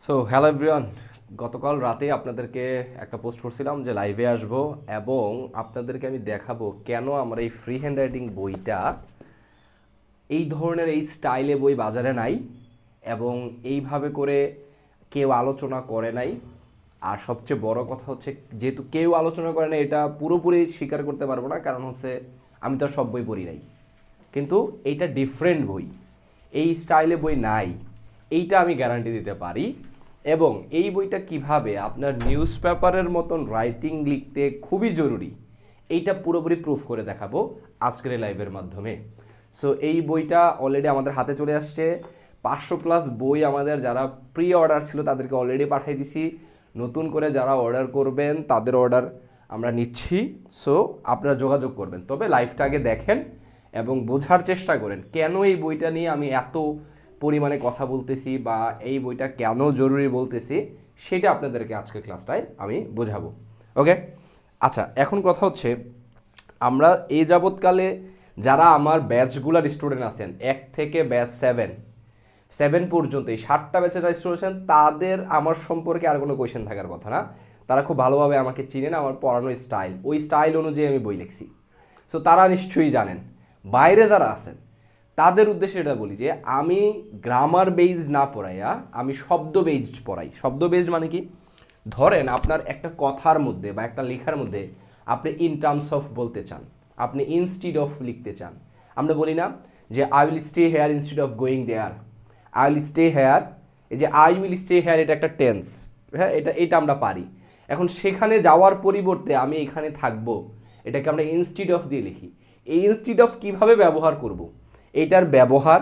So hello everyone, গতকাল রাতে আপনাদেরকে একটা পোস্ট করছিলাম যে লাইভে আসব এবং আপনাদেরকে আমি দেখাবো কেন আমার এই ফ্রি হ্যান্ড রাইটিং বইটা এই ধরনের এই স্টাইলে বই বাজারে নাই এবং এইভাবে করে কেউ আলোচনা করে নাই। আর সবচেয়ে বড় কথা হচ্ছে, যেহেতু কেউ আলোচনা করে নাই এটা পুরোপুরি স্বীকার করতে পারবো না, কারণ হচ্ছে আমি তো আর সব বই পড়ি নাই। কিন্তু এইটা ডিফারেন্ট বই, এই স্টাইলে বই নাই, এইটা আমি গ্যারান্টি দিতে পারি। এবং এই বইটা কিভাবে আপনার নিউজ পেপারের মতন রাইটিং লিখতে খুবই জরুরি, এইটা পুরোপুরি প্রুফ করে দেখাবো আজকের এই লাইভের মাধ্যমে। সো এই বইটা অলরেডি আমাদের হাতে চলে আসছে। 500+ বই আমাদের যারা প্রি অর্ডার ছিল তাদেরকে অলরেডি পাঠিয়ে দিছি। নতুন করে যারা অর্ডার করবেন তাদের অর্ডার আমরা নিচ্ছি। সো আপনারা যোগাযোগ করবেন, তবে লাইভটা আগে দেখেন এবং বোঝার চেষ্টা করেন কেন এই বইটা নিয়ে আমি এত পরিমাণে কথা বলতেছি বা এই বইটা কেন জরুরি বলতেছি, সেটা আপনাদেরকে আজকের ক্লাসটায় আমি বোঝাবো। ওকে, আচ্ছা, এখন কথা হচ্ছে আমরা এই যাবৎকালে যারা আমার ব্যাচগুলার স্টুডেন্ট আছেন 1 থেকে ব্যাচ 7 পর্যন্ত, এই 7টা ব্যাচের স্টুডেন্ট, তাদের আমার সম্পর্কে আর কোনো কোয়েশ্চেন থাকার কথা না। তারা খুব ভালোভাবে আমাকে চিনেন, আমার পড়ানোর স্টাইল, ওই স্টাইল অনুযায়ী আমি বই লিখছি। সো তারা নিশ্চয়ই জানেন। বাইরে যারা আছেন তাদের উদ্দেশ্যে এটা বলি যে আমি গ্রামার বেসড না পড়াইয়া আমি শব্দ বেসড পড়াই। শব্দ বেসড মানে কি? ধরেন আপনার একটা কথার মধ্যে বা একটা লেখার মধ্যে আপনি ইন টার্মস অফ বলতে চান, আপনি ইনস্টিড অফ লিখতে চান। আমরা বলি না যে I will stay here instead of going there, I will stay here. এই যে আই উইল স্টে হেয়ার, এটা একটা টেন্স, হ্যাঁ, এটা আমরা পারি। এখন সেখানে যাওয়ার পরিবর্তে আমি এখানে থাকবো, এটাকে আমরা ইনস্টিড অফ দিয়ে লিখি। এই ইনস্টিড অফ কীভাবে ব্যবহার করব, এইটার ব্যবহার,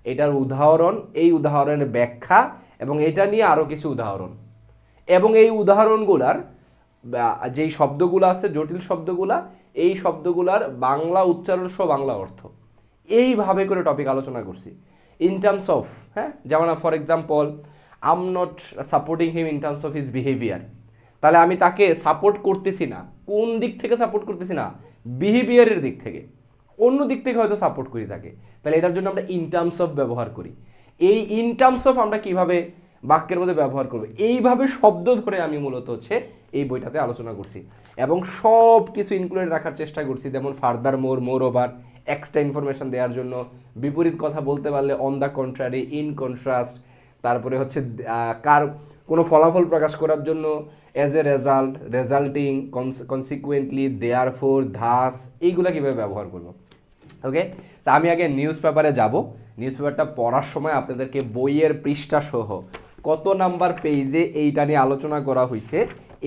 এটার উদাহরণ, এই উদাহরণের ব্যাখ্যা এবং এটা নিয়ে আরও কিছু উদাহরণ, এবং এই উদাহরণগুলার যেই শব্দগুলো আছে জটিল শব্দগুলা, এই শব্দগুলার বাংলা উচ্চারণ সহ বাংলা অর্থ, এইভাবে করে টপিক আলোচনা করছি ইন টার্মস অফ। হ্যাঁ, যেমন for example, I am not supporting him in terms of his behaviour. তাহলে আমি তাকে সাপোর্ট করতেছি না, কোন দিক থেকে সাপোর্ট করতেছি না? বিহেভিয়ারের দিক থেকে, অন্য দিক থেকে হয়তো সাপোর্ট করি তাকে। তাহলে এটার জন্য আমরা ইন টার্মস অফ ব্যবহার করি। এই ইন টার্মস অফ আমরা কিভাবে বাক্যের মধ্যে ব্যবহার করবো, এইভাবে শব্দ ধরে আমি মূলত হচ্ছে এই বইটাতে আলোচনা করছি এবং সব কিছু ইনক্লুডেড রাখার চেষ্টা করছি। যেমন furthermore, moreover, extra information দেওয়ার জন্য, বিপরীত কথা বলতে পারলে on the contrary, in contrast, তারপরে হচ্ছে কার কোনো ফলাফল প্রকাশ করার জন্য as a result, resulting, consequently, therefore, thus, এইগুলো কীভাবে ব্যবহার করবো। ওকে, তা আমি আগে নিউজ পেপারে যাব। নিউজ পেপারটা পড়ার সময় আপনাদেরকে বইয়ের পৃষ্ঠা সহ কত নাম্বার পেজে এইটা নিয়ে আলোচনা করা হয়েছে,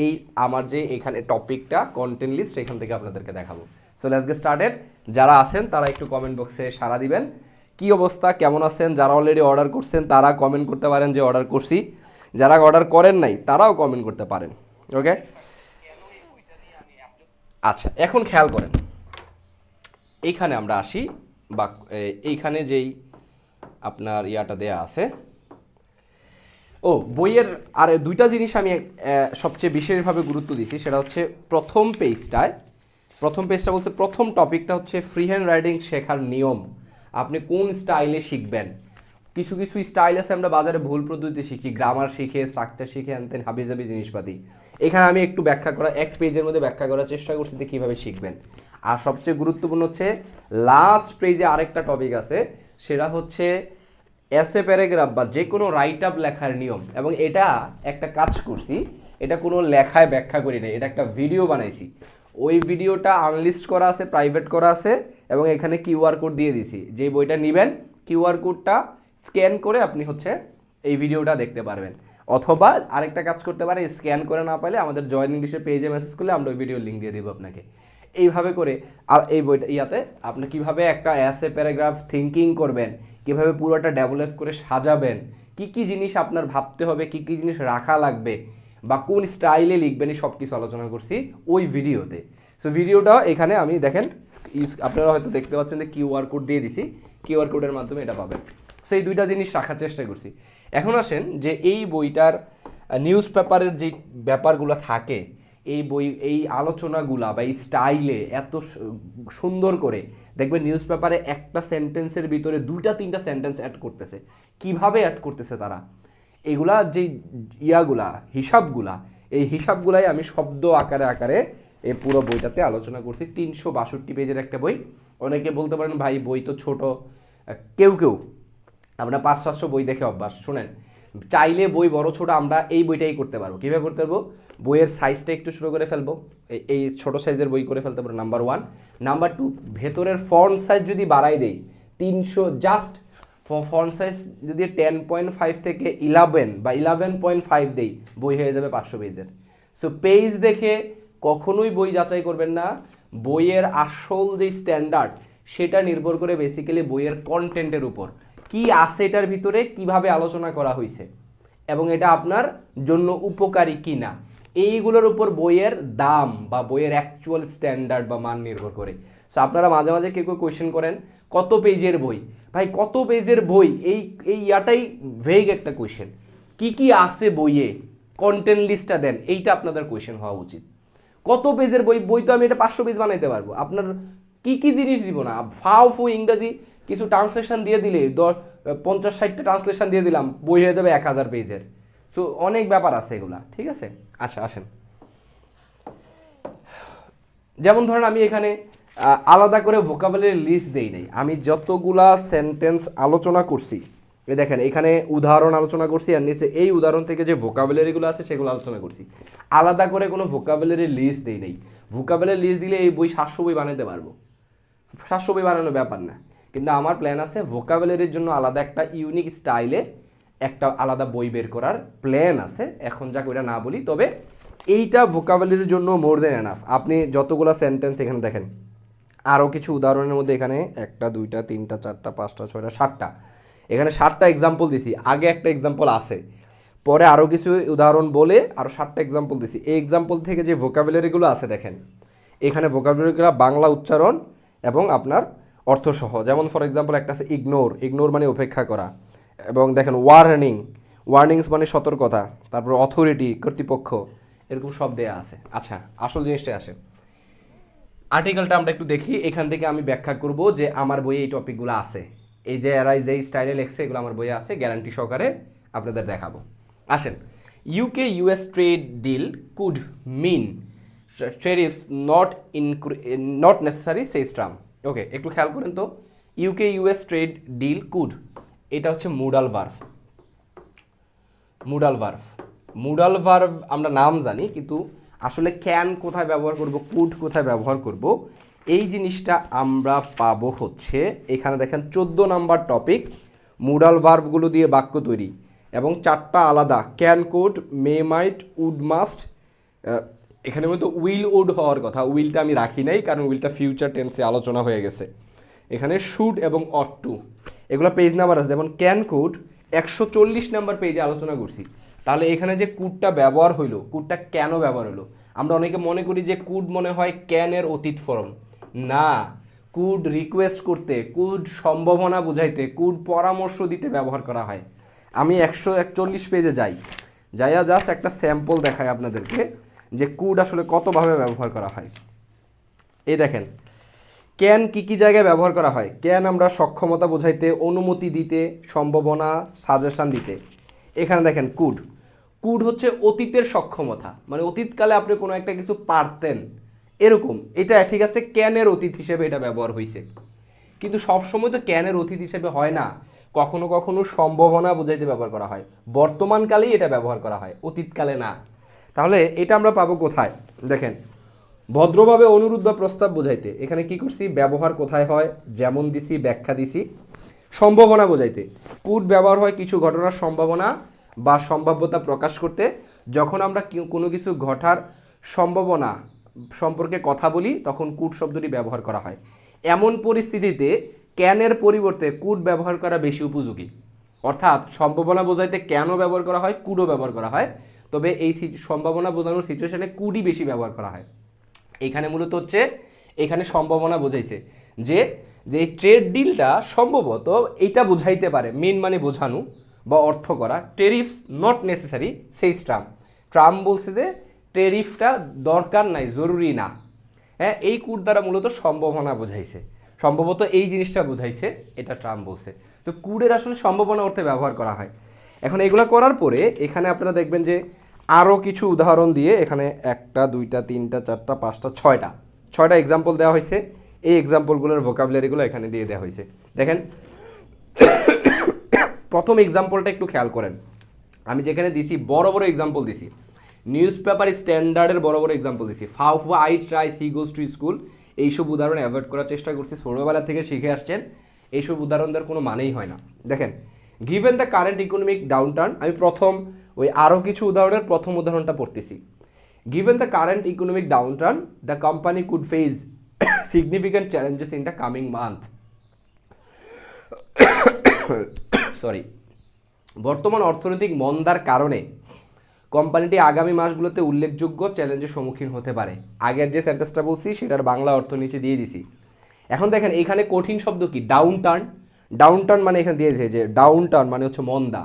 এই আমার যে এখানে টপিকটা কন্টেন্ট লিস্ট, সেখান থেকে আপনাদেরকে দেখাবো। So let's get started. যারা আছেন তারা একটু কমেন্ট বক্সে সাড়া দিবেন, কি অবস্থা, কেমন আছেন। যারা অলরেডি অর্ডার করছেন তারা কমেন্ট করতে পারেন যে অর্ডার করছি, যারা অর্ডার করেন নাই তারাও কমেন্ট করতে পারেন। ওকে, আচ্ছা, এখন খেয়াল করেন, এইখানে আমরা আসি বা এইখানে যেই আপনার ইয়াটা দেয়া আছে, ও বইয়ের আর দুইটা জিনিস আমি সবচেয়ে বিশেষভাবে গুরুত্ব দিছি। সেটা হচ্ছে প্রথম পেজটা বলছে, প্রথম টপিকটা হচ্ছে ফ্রি হ্যান্ড রাইটিং শেখার নিয়ম, আপনি কোন স্টাইলে শিখবেন। কিছু কিছু স্টাইল আছে আমরা বাজারে ভুল পদ্ধতিতে শিখি, গ্রামার শিখে, স্ট্রাকচার শিখে, আনতেন হাবিজাবি জিনিসপাতি। এখানে আমি একটু ব্যাখ্যা করা, এক পেজের মধ্যে ব্যাখ্যা করার চেষ্টা করছি যে কীভাবে শিখবেন। আর সবচেয়ে গুরুত্বপূর্ণ হচ্ছে লাস্ট পেজে আরেকটা টপিক আছে, সেটা হচ্ছে এসে প্যারাগ্রাফ বা যে কোনো রাইট আপ লেখার নিয়ম। এবং এটা একটা কাজ করছি, এটা কোনো লেখায় ব্যাখ্যা করি না, এটা একটা ভিডিও বানাইছি। ওই ভিডিওটা আনলিস্ট করা আছে, প্রাইভেট করা আছে, এবং এখানে কিউআর কোড দিয়ে দিছি। যে বইটা নেবেন কিউআর কোডটা স্ক্যান করে আপনি হচ্ছে এই ভিডিওটা দেখতে পারবেন। অথবা আরেকটা কাজ করতে পারে, স্ক্যান করে না পারলে আমাদের জয়েন ইংলিশের পেজে মেসেজ করলে আমরা ওই ভিডিওর লিঙ্ক দিয়ে দিব আপনাকে। এইভাবে করে এই বইটা ইয়াতে আপনি কীভাবে একটা অ্যাসে প্যারাগ্রাফ থিঙ্কিং করবেন, কীভাবে পুরোটা ডেভেলপ করে সাজাবেন, কি কি জিনিস আপনার ভাবতে হবে, কি কি জিনিস রাখা লাগবে, বা কোন স্টাইলে লিখবেন, সব কিছু আলোচনা করছি ওই ভিডিওতে। সো ভিডিওটা এখানে আমি দেখেন, আপনারা হয়তো দেখতে পাচ্ছেন যে কিউআর কোড দিয়ে দিছি, কিউআর কোডের মাধ্যমে এটা পাবেন। সো এই দুইটা জিনিস রাখার চেষ্টা করছি। এখন আসেন যে এই বইটার নিউজ পেপারের যে ব্যাপারগুলো থাকে, এই আলোচনাগুলা বা এই স্টাইলে এত সুন্দর করে দেখবেন নিউজ পেপারে একটা সেন্টেন্সের ভিতরে 2-3টা সেন্টেন্স অ্যাড করতেছে। কিভাবে অ্যাড করতেছে তারা, এগুলা যে ইয়াগুলা হিসাবগুলা, এই হিসাবগুলাই আমি শব্দ আকারে আকারে এই পুরো বইটাতে আলোচনা করছি। 362 পেজের একটা বই। অনেকে বলতে পারেন ভাই বই তো ছোট, কেউ কেউ আমরা 500-700 বই দেখে অভ্যাস। শোনেন, চাইলে বই বড় ছোট আমরা এই বইটাই করতে পারবো। কীভাবে করতে পারবো? বইয়ের সাইজটা একটু ছোটো করে ফেলবো, এই ছোট সাইজের বই করে ফেলতে পারবো, নাম্বার 1। নাম্বার 2, ভেতরের ফন্ট সাইজ যদি বাড়াই দেই 300, জাস্ট ফন্ট সাইজ যদি 10.5 থেকে 11 বা 11.5 দেই, বই হয়ে যাবে 500 পেজের। সো পেজ দেখে কখনোই বই যাচাই করবেন না। বইয়ের আসল যে স্ট্যান্ডার্ড সেটা নির্ভর করে বেসিক্যালি বইয়ের কন্টেন্টের উপর, কি আছে এটার ভিতরে, কিভাবে আলোচনা করা হয়েছে এবং এটা আপনার জন্য উপকারী কি না, এইগুলোর উপর বইয়ের দাম বা বইয়ের অ্যাকচুয়াল স্ট্যান্ডার্ড বা মান নির্ভর করে। সো আপনারা মাঝে মাঝে কেউ কোয়েশ্চেন করেন কত পেজের বই, ভাই কত পেজের বই, এই ইয়াটাই ভেগ একটা কোয়েশ্চেন। কি কি আছে বইয়ে, কন্টেন্ট লিস্টটা দেন, এইটা আপনাদের কোয়েশ্চেন হওয়া উচিত। কত পেজের বই, বই তো আমি এটা 500 পেজ বানাইতে পারবো, আপনার কি কি জিনিস দিব না, ফাউ ইংরেজি কিছু ট্রান্সলেশন দিয়ে দিলে 50-60টা ট্রান্সলেশন দিয়ে দিলাম, বই হয়ে যাবে 1000 পেজের। সো অনেক ব্যাপার আছে এগুলা, ঠিক আছে। আচ্ছা আসেন, যেমন ধরেন আমি এখানে আলাদা করে ভোকাবুলারি লিস্ট দেই নাই, আমি যতগুলা সেন্টেন্স আলোচনা করছি এই দেখেন এখানে উদাহরণ আলোচনা করছি, আর নিচে এই উদাহরণ থেকে যে ভোকাবুলারিগুলো আছে সেগুলো আলোচনা করছি। আলাদা করে কোনো ভোকাবুলারি লিস্ট দেই নাই। ভোকাবুলারি লিস্ট দিলে এই বই 700 বই বানাতে পারবো, 700 বই বানানোর ব্যাপার না। কিন্তু আমার প্ল্যান আছে ভোকাবুলারির জন্য আলাদা একটা ইউনিক স্টাইলে একটা আলাদা বই বের করার প্ল্যান আছে। এখন যাক ওইটা না বলি, তবে এইটা ভোকাবুলারির জন্য মোর দেন এনাফ। আপনি যতগুলো সেন্টেন্স এখানে দেখেন, আরও কিছু উদাহরণের মধ্যে এখানে 1টা 2টা 3টা 4টা 5টা 6টা 7টা, এখানে 7টা এক্সাম্পল দিছি, আগে একটা এক্সাম্পল আছে, পরে আরও কিছু উদাহরণ বলে আরও 7টা এক্সাম্পল দিছি। এই এক্সাম্পল থেকে যে ভোকাবুলারিগুলো আছে দেখেন, এখানে ভোকাবুলারিগুলো বাংলা উচ্চারণ এবং আপনার অর্থসহ। যেমন ফর এক্সাম্পল একটা আছে ইগনোর, ইগনোর মানে উপেক্ষা করা, এবং দেখেন ওয়ার্নিং, ওয়ার্নিংস মানে সতর্কতা, তারপর অথরিটি কর্তৃপক্ষ, এরকম সব দেয়া আছে। আচ্ছা আসল জিনিসটা আসে, আর্টিকেলটা আমরা একটু দেখি, এখান থেকে আমি ব্যাখ্যা করব যে আমার বইয়ে এই টপিকগুলো আছে, এই যে এরাই যে স্টাইলে লেখছে এগুলো আমার বইয়ে আছে, গ্যারান্টি সহকারে আপনাদের দেখাবো। আসেন, UK US trade deal could mean tariffs not necessary says Trump. Okay, একটু খেয়াল করেন তো, UK US trade deal could, এটা হচ্ছে মুডাল ভার্ব। মুডাল ভার্ব আমরা নাম জানি, কিন্তু আসলে ক্যান কোথায় ব্যবহার করব, কুড কোথায় ব্যবহার করব, এই জিনিসটা আমরা পাবো হচ্ছে এখানে দেখেন 14 নাম্বার টপিক, মুডাল ভার্বগুলো দিয়ে বাক্য তৈরি, এবং 4টা আলাদা, can, could, may, might, would, must. এখানে মতো উইল উড হওয়ার কথা, উইলটা আমি রাখি নাই কারণ উইলটা ফিউচার টেন্সে আলোচনা হয়ে গেছে। এখানে শুড এবং অট টু, এগুলো পেজ নাম্বার আছে, যেমন ক্যান কুড 140 নাম্বার পেজে আলোচনা করছি। তাহলে এখানে যে কুডটা ব্যবহার হইলো, কুডটা কেন ব্যবহার হলো? আমরা অনেকে মনে করি যে কুড মনে হয় ক্যানের অতীত ফর্ম, না, কুড রিকোয়েস্ট করতে, কুড সম্ভাবনা বোঝাইতে, কুড পরামর্শ দিতে ব্যবহার করা হয়। আমি 141 পেজে যাইয়া জাস্ট একটা স্যাম্পল দেখাই আপনাদেরকে যে কুড আসলে কতভাবে ব্যবহার করা হয়। এই দেখেন ক্যান কি কি জায়গায় ব্যবহার করা হয়। ক্যান আমরা সক্ষমতা বোঝাইতে, অনুমতি দিতে, সম্ভাবনা, সাজেশন দিতে। এখানে দেখেন কুড, কুড হচ্ছে অতীতের সক্ষমতা, মানে অতীতকালে আপনি কোনো একটা কিছু পারতেন এরকম, এটা ঠিক আছে ক্যানের অতীত হিসেবে এটা ব্যবহার হয়েছে। কিন্তু সবসময় তো ক্যানের অতীত হিসেবে হয় না, কখনো কখনো সম্ভাবনা বোঝাইতে ব্যবহার করা হয়, বর্তমানকালেই এটা ব্যবহার করা হয়, অতীতকালে না। তাহলে এটা আমরা পাবো কোথায়? দেখেন, ভদ্রভাবে অনুরোধ বা প্রস্তাব বোঝাইতে, এখানে কি করছি, ব্যবহার কোথায় হয়, যেমন দিছি, ব্যাখ্যা দিছি। সম্ভাবনা বোঝাইতে কুড ব্যবহার হয় কিছু ঘটনার সম্ভাবনা বা সম্ভাব্যতা প্রকাশ করতে। যখন আমরা কোনো কিছু ঘটার সম্ভাবনা সম্পর্কে কথা বলি তখন কুড শব্দটি ব্যবহার করা হয়। এমন পরিস্থিতিতে ক্যানের পরিবর্তে কুড ব্যবহার করা বেশি উপযোগী, অর্থাৎ সম্ভাবনা বোঝাইতে ক্যানও ব্যবহার করা হয়, কুডও ব্যবহার করা হয়, তবে এই সম্ভাবনা বোঝানোর সিচুয়েশনে কুডই বেশি ব্যবহার করা হয়। এখানে মূলত হচ্ছে এখানে সম্ভাবনা বোঝাইছে যে যে ট্রেড ডিলটা সম্ভবত এইটা বোঝাইতে পারে, মেন মানে বোঝানো বা অর্থ করা। Tariff not necessary says Trump, Trump বলছে যে টেরিফটা দরকার নাই, জরুরি না। হ্যাঁ, এই কুড দ্বারা মূলত সম্ভাবনা বোঝাইছে, সম্ভবত এই জিনিসটা বোঝাইছে, এটা ট্রাম্প বলছে। তো কুডের আসলে সম্ভাবনা অর্থে ব্যবহার করা হয়। এখন এগুলো করার পরে এখানে আপনারা দেখবেন যে আরও কিছু উদাহরণ দিয়ে এখানে 1টা 2টা 3টা 4টা 5টা 6টা এক্সাম্পল দেওয়া হয়েছে। এই এক্সাম্পলগুলোর ভোকাবুলারিগুলো এখানে দিয়ে দেওয়া হয়েছে। দেখেন প্রথম এক্সাম্পলটা একটু খেয়াল করেন, আমি যেখানে দিছি বড় বড় এক্সাম্পল দিছি, নিউজ পেপার স্ট্যান্ডার্ডের বড় বড় এক্সাম্পল দিছি। ফাউ I try she goes to school, এইসব উদাহরণ অ্যাভয়েড করার চেষ্টা করছি, ছোটোবেলা থেকে শিখে আসছেন, এইসব উদাহরণ দেওয়ার কোনো মানেই হয় না। দেখেন given the current economic downturn, আমি প্রথম ওই আরও কিছু উদাহরণের প্রথম উদাহরণটা পড়তেছি। Given the current economic downturn the company could face significant challenges in the coming month. Sorry, বর্তমান অর্থনৈতিক মন্দার কারণে কোম্পানিটি আগামী মাসগুলোতে উল্লেখযোগ্য চ্যালেঞ্জের সম্মুখীন হতে পারে। আগের যে সেন্টেন্সটা বলছি সেটার বাংলা অর্থ নিচে দিয়ে দিছি। এখন দেখেন এইখানে কঠিন শব্দ কি, ডাউন টার্ন। ডাউন টার্ন মানে এখানে দিয়েছে যে ডাউন টার্ন মানে হচ্ছে মন্দা।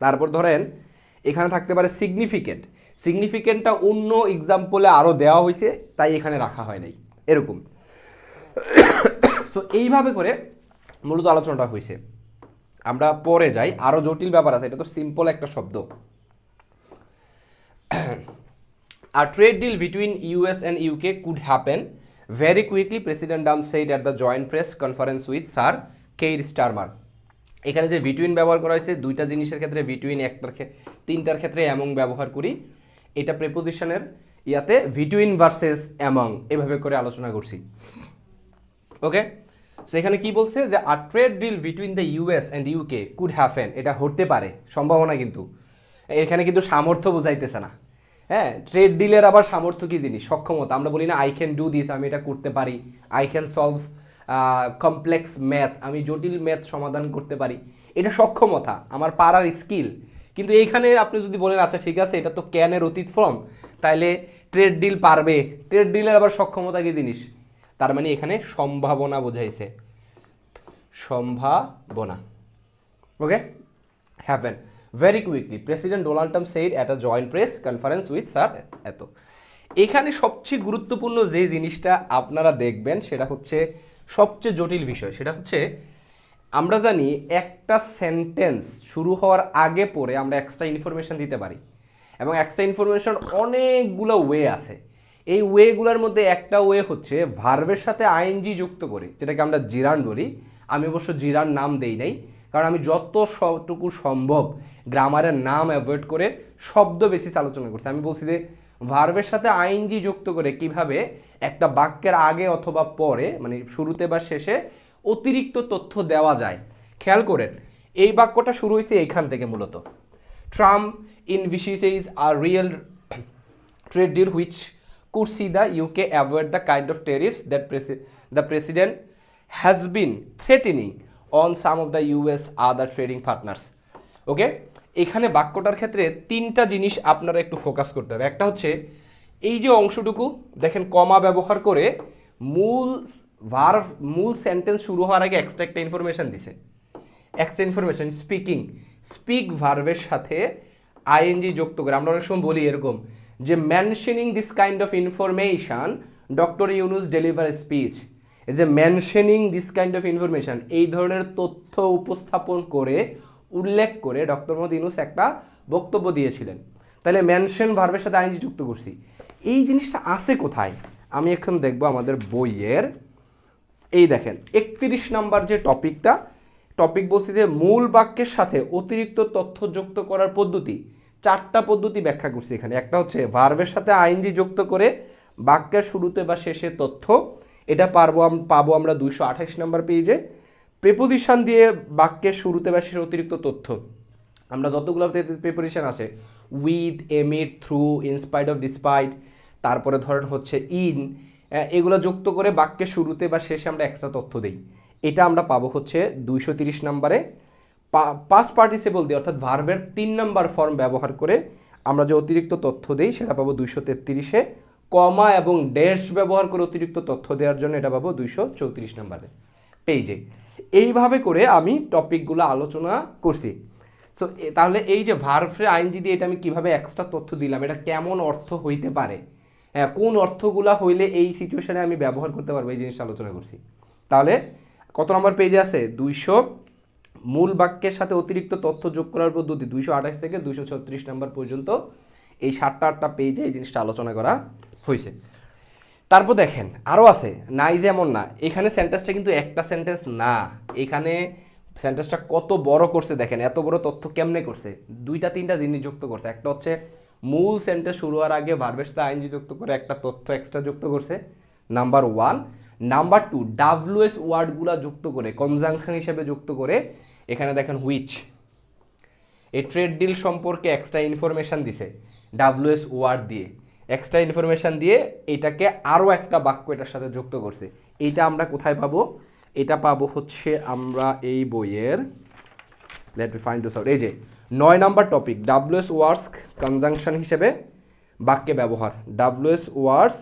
তারপর ধরেন এখানে থাকতে পারে সিগনিফিকেন্ট, সিগনিফিকেন্টটা অন্য এক্সাম্পলে আরও দেওয়া হয়েছে তাই এখানে রাখা হয় নাই, এরকম। সো এইভাবে করে মূলত আলোচনাটা হয়েছে। আমরা পরে যাই, আরও জটিল ব্যাপার আছে, এটা তো সিম্পল একটা শব্দ। A trade deal between US and UK could happen very quickly, President Trump said at the joint press conference with Sir Keir Starmer. এখানে যে বিটুইন ব্যবহার করা হয়েছে, দুইটা জিনিসের ক্ষেত্রে বিটুইন, তিনটার ক্ষেত্রে অ্যামং ব্যবহার করি। এটা প্রিপোজিশনের ইয়াতে বিটুইন ভার্সেস অ্যামং এভাবে করে আলোচনা করছি। ওকে, সো এখানে কি বলছে যে a trade deal between the US and UK could happen, এটা হতে পারে, সম্ভাবনা, কিন্তু এখানে কিন্তু সামর্থ্য বোঝাইতেছে না। হ্যাঁ, ট্রেড ডিলের আবার সামর্থ্য কী জিনিস, সক্ষমতা। আমরা বলি না আই ক্যান ডু দিস, আমি এটা করতে পারি। I can solve complex math, আমি জটিল ম্যাথ সমাধান করতে পারি। এটা সক্ষমতা, আমার পারার স্কিল। কিন্তু এইখানে আপনি যদি বলেন আচ্ছা ঠিক আছে এটা তো ক্যানের অতীত ফর্ম, তাহলে ট্রেড ডিল পারবে, ট্রেড ডিলের আবার সক্ষমতা কী জিনিস, তার মানে এখানে সম্ভাবনা বোঝাইছে, সম্ভাবনা। ওকে, happen very quickly, President Donald Trump said at a joint press conference with Sir এত। এখানে সবচেয়ে গুরুত্বপূর্ণ যে জিনিসটা আপনারা দেখবেন সেটা হচ্ছে সবচেয়ে জটিল বিষয়, সেটা হচ্ছে আমরা জানি একটা সেন্টেন্স শুরু হওয়ার আগে পরে আমরা এক্সট্রা ইনফরমেশন দিতে পারি, এবং এক্সট্রা ইনফরমেশন অনেকগুলো ওয়ে আছে। এই ওয়েগুলোর মধ্যে একটা ওয়ে হচ্ছে ভার্বের সাথে আইএনজি যুক্ত করে, যেটাকে আমরা জিরান বলি। আমি অবশ্য জিরান নাম দেই নাই, কারণ আমি যতটুকু সম্ভব গ্রামারের নাম অ্যাভয়েড করে শব্দ বেশি আলোচনা করছি। আমি বলছি যে ভার্বের সাথে আইএনজি যুক্ত করে কিভাবে একটা বাক্যের আগে অথবা পরে, মানে শুরুতে বা শেষে অতিরিক্ত তথ্য দেওয়া যায়। খেয়াল করেন এই বাক্যটা শুরু হয়েছে এইখান থেকে মূলত। Trump envisages a real trade deal which could see the UK avoid the kind of tariffs that the president has been threatening on some of the US other trading partners. ওকে, এখানে বাক্যটার ক্ষেত্রে তিনটা জিনিস আপনারা একটু ফোকাস করতে হবে। একটা হচ্ছে এই যে অংশটুকু দেখেন কমা ব্যবহার করে মূল সেন্টেন্স শুরু হওয়ার আগে এক্সট্রা একটা ইনফরমেশন দিছে। এক্সট্রা ইনফরমেশন স্পিকিং, স্পিক ভার্বের সাথে আইএনজি যুক্ত করে। আমরা অনেক সময় বলি এরকম যে mentioning this kind of information doctor Yunus deliver speech. এই যে mentioning this kind of information, এই ধরনের তথ্য উপস্থাপন করে উল্লেখ করে ডক্টর মোহাম্মদ ইউনুস একটা বক্তব্য দিয়েছিলেন। তাহলে মেনশন ভার্বের সাথে আইএনজি যুক্ত করছি। এই জিনিসটা আছে কোথায়, আমি এখন দেখব আমাদের বইয়ের। এই দেখেন 31 নাম্বার যে টপিক বলছি যে মূল বাক্যের সাথে অতিরিক্ত তথ্য যুক্ত করার পদ্ধতি। 4টা পদ্ধতি ব্যাখ্যা করছি এখানে। একটা হচ্ছে ভার্বের সাথে আইএনজি যুক্ত করে বাক্যের শুরুতে বা শেষে তথ্য, এটা পাবো আমরা 228 নাম্বার পেজে। প্রিপোজিশন দিয়ে বাক্যের শুরুতে বা শেষে অতিরিক্ত তথ্য, আমরা যতগুলো প্রিপোজিশন আছে with, amid, through, in spite of, despite, তারপরে ধরেন হচ্ছে ইন, এগুলো যুক্ত করে বাক্যের শুরুতে বা শেষে আমরা এক্সট্রা তথ্য দিই। এটা আমরা পাবো হচ্ছে 230 নাম্বারে। পাস্ট পার্টিসিপল দিয়ে অর্থাৎ ভার্বের 3 নাম্বার ফর্ম ব্যবহার করে আমরা যে অতিরিক্ত তথ্য দিই সেটা পাবো 233-এ। কমা এবং ড্যাশ ব্যবহার করে অতিরিক্ত তথ্য দেওয়ার জন্য এটা পাবো 234 নাম্বারে পেজে। এইভাবে করে আমি টপিকগুলো আলোচনা করছি। সো তাহলে এই যে ভার্বের আইএনজি দিয়ে এটা আমি কীভাবে এক্সট্রা তথ্য দিলাম, এটা কেমন অর্থ হইতে পারে, হ্যাঁ কোন অর্থগুলো হইলে এই সিচুয়েশনে আমি ব্যবহার করতে পারবো, এই জিনিসটা আলোচনা করছি। তাহলে কত নম্বর পেজে আছে, মূল বাক্যের সাথে অতিরিক্ত তথ্য যোগ করার পদ্ধতি 228 থেকে 236 নাম্বার পর্যন্ত এই 7টা পেজে এই জিনিসটা আলোচনা করা হয়েছে। তারপর দেখেন আরও আছে, নাই যেমন না, এখানে সেন্টেন্সটা কিন্তু একটা সেন্টেন্স না, এখানে সেন্টেন্সটা কত বড় করছে দেখেন, এত বড় তথ্য কেমনে করছে, 2-3টা জিনিস যুক্ত করছে। একটা হচ্ছে মূল সেন্টেন্স শুরু হওয়ার আগে ভার্বের সাথে আইএনজি যুক্ত করে একটা তথ্য এক্সট্রা যুক্ত করছে, নাম্বার 1। নাম্বার 2, ডাব্লিউএস ওয়ার্ডগুলা যুক্ত করে কনজাংশন হিসেবে যুক্ত করে এখানে দেখেন হুইচ, এই ট্রেড ডিল সম্পর্কে এক্সট্রা ইনফরমেশান দিছে ডাব্লিউএস ওয়ার্ড দিয়ে, এক্সট্রা ইনফরমেশান দিয়ে এটাকে আরও একটা বাক্য এটার সাথে যুক্ত করছে। এইটা আমরা কোথায় পাবো? এটা পাবো হচ্ছে আমরা এই বইয়ের, let me find this out, এই যে 9 নাম্বার টপিক, ডাব্লিউএস ওয়ার্ডস কনজাংশন হিসেবে বাক্যে ব্যবহার, ডাব্লিউএস ওয়ার্ডস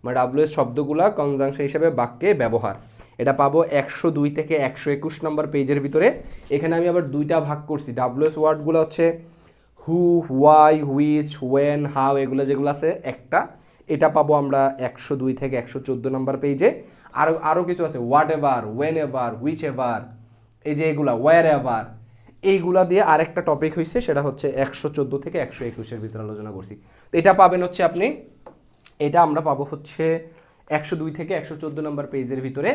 মানে ডাব্লিউএস শব্দগুলা কনজাংশন হিসেবে বাক্যে ব্যবহার। এটা পাবো 102 থেকে 121 নম্বর পেজের ভিতরে। এখানে আমি আবার 2টা ভাগ করছি, ডাব্লিউএস ওয়ার্ডগুলো হচ্ছে হু, হোয়াই, হুইচ, ওয়েন, হাউ, এগুলো যেগুলো আছে একটা, এটা পাবো আমরা 102 থেকে 114 নম্বর পেজে। আরও কিছু আছে, whatever, whenever, whichever, এই যে এগুলা, ওয়ার এভার, এইগুলা দিয়ে আরেকটা টপিক হয়েছে, সেটা হচ্ছে 114 থেকে 121-এর ভিতরে আলোচনা করছি। তো এটা পাবেন হচ্ছে আপনি, এটা আমরা পাবো হচ্ছে 102 থেকে 114 নম্বর পেজের ভিতরে।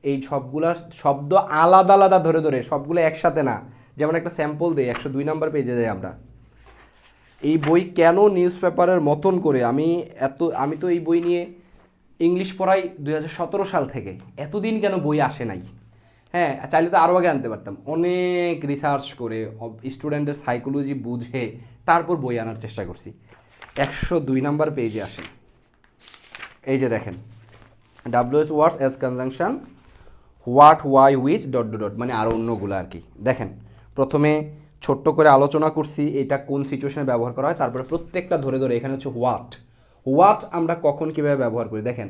এই সবগুলা শব্দ আলাদা আলাদা ধরে ধরে, সবগুলো একসাথে না। যেমন একটা স্যাম্পল দিই, 102 নম্বর পেজে যাই আমরা। এই বই কেন নিউজ পেপারের মতন করে, আমি তো এই বই নিয়ে ইংলিশ পড়াই 2017 সাল থেকে, এতদিন কেন বই আসে নাই? হ্যাঁ, চাইলে তো আরও আগে আনতে পারতাম। অনেক রিসার্চ করে স্টুডেন্টের সাইকোলজি বুঝে তারপর বই আনার চেষ্টা করছি। 102 নম্বর পেজে আসেন, এই যে দেখেন, WH words as conjunction, what, why, which, dot dot dot, মানে আরও অন্যগুলো আর কি। দেখেন প্রথমে ছোট্ট করে আলোচনা করছি এটা কোন সিচুয়েশনে ব্যবহার করা হয়, তারপরে প্রত্যেকটা ধরে ধরে। এখানে হচ্ছে হোয়াট, হোয়াট আমরা কখন কীভাবে ব্যবহার করি, দেখেন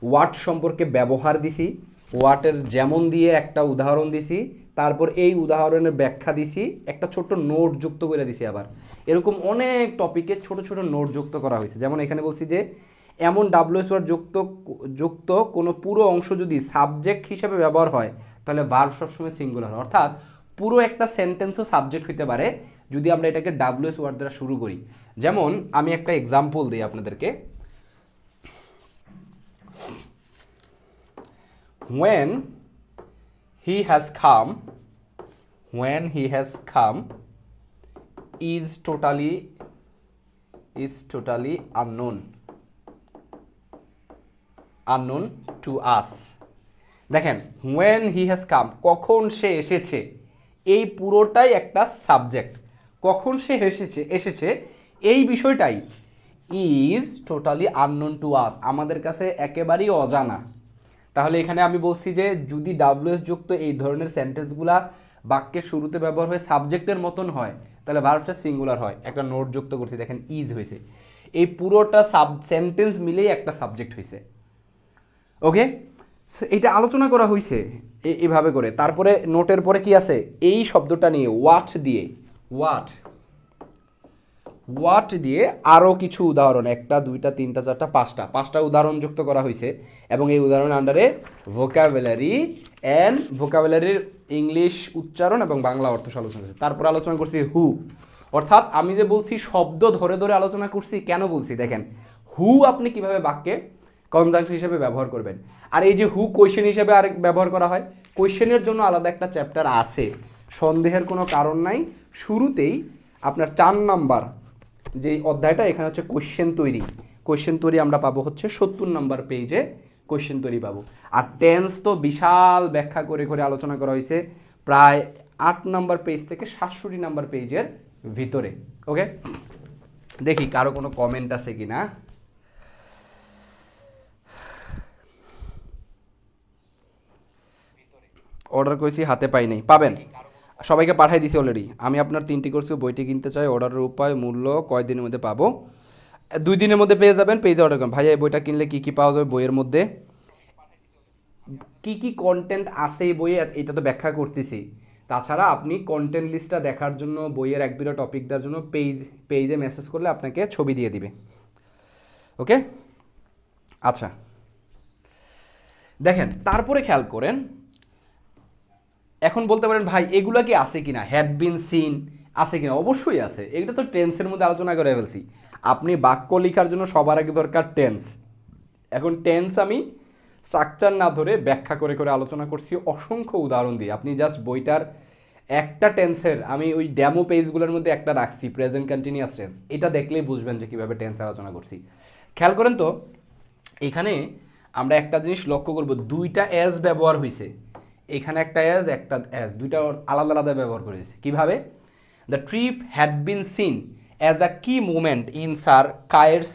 হোয়াট সম্পর্কে ব্যবহার দিছি, হোয়াটের যেমন দিয়ে একটা উদাহরণ দিছি, তারপর এই উদাহরণের ব্যাখ্যা দিছি, একটা ছোট্ট নোট যুক্ত করে দিছি। আবার এরকম অনেক টপিকে ছোট ছোট নোট যুক্ত করা হয়েছে। যেমন এখানে বলছি যে এমন ডাব্লিউএস ওয়ার্ড যুক্ত কোনো পুরো অংশ যদি সাবজেক্ট হিসেবে ব্যবহার হয় তাহলে ভার্ব সবসময় সিঙ্গুলার হয়, অর্থাৎ পুরো একটা সেন্টেন্সও সাবজেক্ট হইতে পারে যদি আমরা এটাকে ডাব্লিউএস ওয়ার্ড দ্বারা শুরু করি। যেমন আমি একটা এক্সাম্পল দিই আপনাদেরকে, when he has come is totally unknown to us। দেখেন when he has come, কখন সে এসেছে, এই পুরোটাই একটা সাবজেক্ট। কখন সে এসেছে এই বিষয়টাই is totally unknown to us, আমাদের কাছে একেবারেই অজানা। তাহলে এখানে আমি বলছি যে যদি ডাব্লিউএস যুক্ত এই ধরনের সেন্টেন্সগুলা বাক্যের শুরুতে ব্যবহার হয়ে সাবজেক্টের মতন হয় তাহলে ভার্বটা সিঙ্গুলার হয়। একটা নোট যুক্ত করছি, দেখেন ইজ হয়েছে, এই পুরোটা সেন্টেন্স মিলেই একটা সাবজেক্ট হয়েছে। ওকে, সো এটা আলোচনা করা হয়েছে এভাবে করে। তারপরে নোটের পরে কি আছে, এই শব্দটা নিয়ে হোয়াট দিয়ে আরও কিছু উদাহরণ, 1, 2, 3, 4, 5টা উদাহরণ যুক্ত করা হয়েছে। এবং এই উদাহরণের আন্ডারে ভোকাবুলারির ইংলিশ উচ্চারণ এবং বাংলা অর্থ আলোচনা করছে। তারপর আলোচনা করছি হু, অর্থাৎ আমি যে বলছি শব্দ ধরে ধরে আলোচনা করছি, কেন বলছি দেখেন, হু আপনি কিভাবে বাক্যে কনজাংশন হিসেবে ব্যবহার করবেন। আর এই যে হু কোয়েশ্চেন হিসেবে আরেক ব্যবহার করা হয়, কোয়েশ্চেনের জন্য আলাদা একটা চ্যাপ্টার আছে, সন্দেহের কোনো কারণ নাই। শুরুতেই আপনার 4 নাম্বার যে অধ্যায়টা, এখানে হচ্ছে কোয়েশ্চেন তৈরি আমরা পাবো হচ্ছে 70 নাম্বার পেজে কোয়েশ্চেন তৈরি পাবো। আর টেন্স তো বিশাল ব্যাখ্যা করে করে আলোচনা করা হয়েছে প্রায় 8 নাম্বার পেজ থেকে 67 নাম্বার পেজের ভিতরে। ওকে, দেখি কারো কোনো কমেন্ট আছে কি না। অর্ডার করেছি, হাতে পাই নাই, পাবেন, সবাইকে পাঠিয়ে দিছি অলরেডি। আমি আপনার 3টি কোর্সে বইটি কিনতে চাই, অর্ডারের উপায়, মূল্য, কয়দিনের মধ্যে পাবো? 2 দিনের মধ্যে পেয়ে যাবেন, পেজে অর্ডার করুন। ভাইয়া এই বইটা কিনলে কী কী পাওয়া যাবে বইয়ের মধ্যে, কী কী কন্টেন্ট আছে এই বইয়ে, এটা তো ব্যাখ্যা করতেছি। তাছাড়া আপনি কন্টেন্ট লিস্টটা দেখার জন্য, বইয়ের 1-2টা টপিক দেওয়ার জন্য পেজে মেসেজ করলে আপনাকে ছবি দিয়ে দিবে। ওকে, আচ্ছা দেখেন, তারপরে খেয়াল করেন এখন বলতে পারেন ভাই এগুলা কি আছে কিনা, হ্যাড বিন সিন আছে কিনা? অবশ্যই আছে, এগুলো তো টেন্সের মধ্যে আলোচনা করে ফেলছি। আপনি বাক্য লেখার জন্য সবার আগে দরকার টেন্স। এখন টেন্স আমি স্ট্রাকচার না ধরে ব্যাখ্যা করে করে আলোচনা করছি অসংখ্য উদাহরণ দিয়ে। আপনি জাস্ট বইটার একটা টেন্সের আমি ওই ডেমো পেজগুলোর মধ্যে একটা রাখছি, প্রেজেন্ট কন্টিনিউয়াস টেন্স, এটা দেখলেই বুঝবেন যে কীভাবে টেন্স আলোচনা করছি। খেয়াল করেন তো, এখানে আমরা একটা জিনিস লক্ষ্য করব, দুইটা অ্যাজ ব্যবহার হয়েছে, এখানে একটা অ্যাজ একটা অ্যাজ, দুইটা আলাদা আলাদা ব্যবহার করেছে। কিভাবে? The trip had been seen as a কি মুভমেন্ট ইন স্যার কায়েরস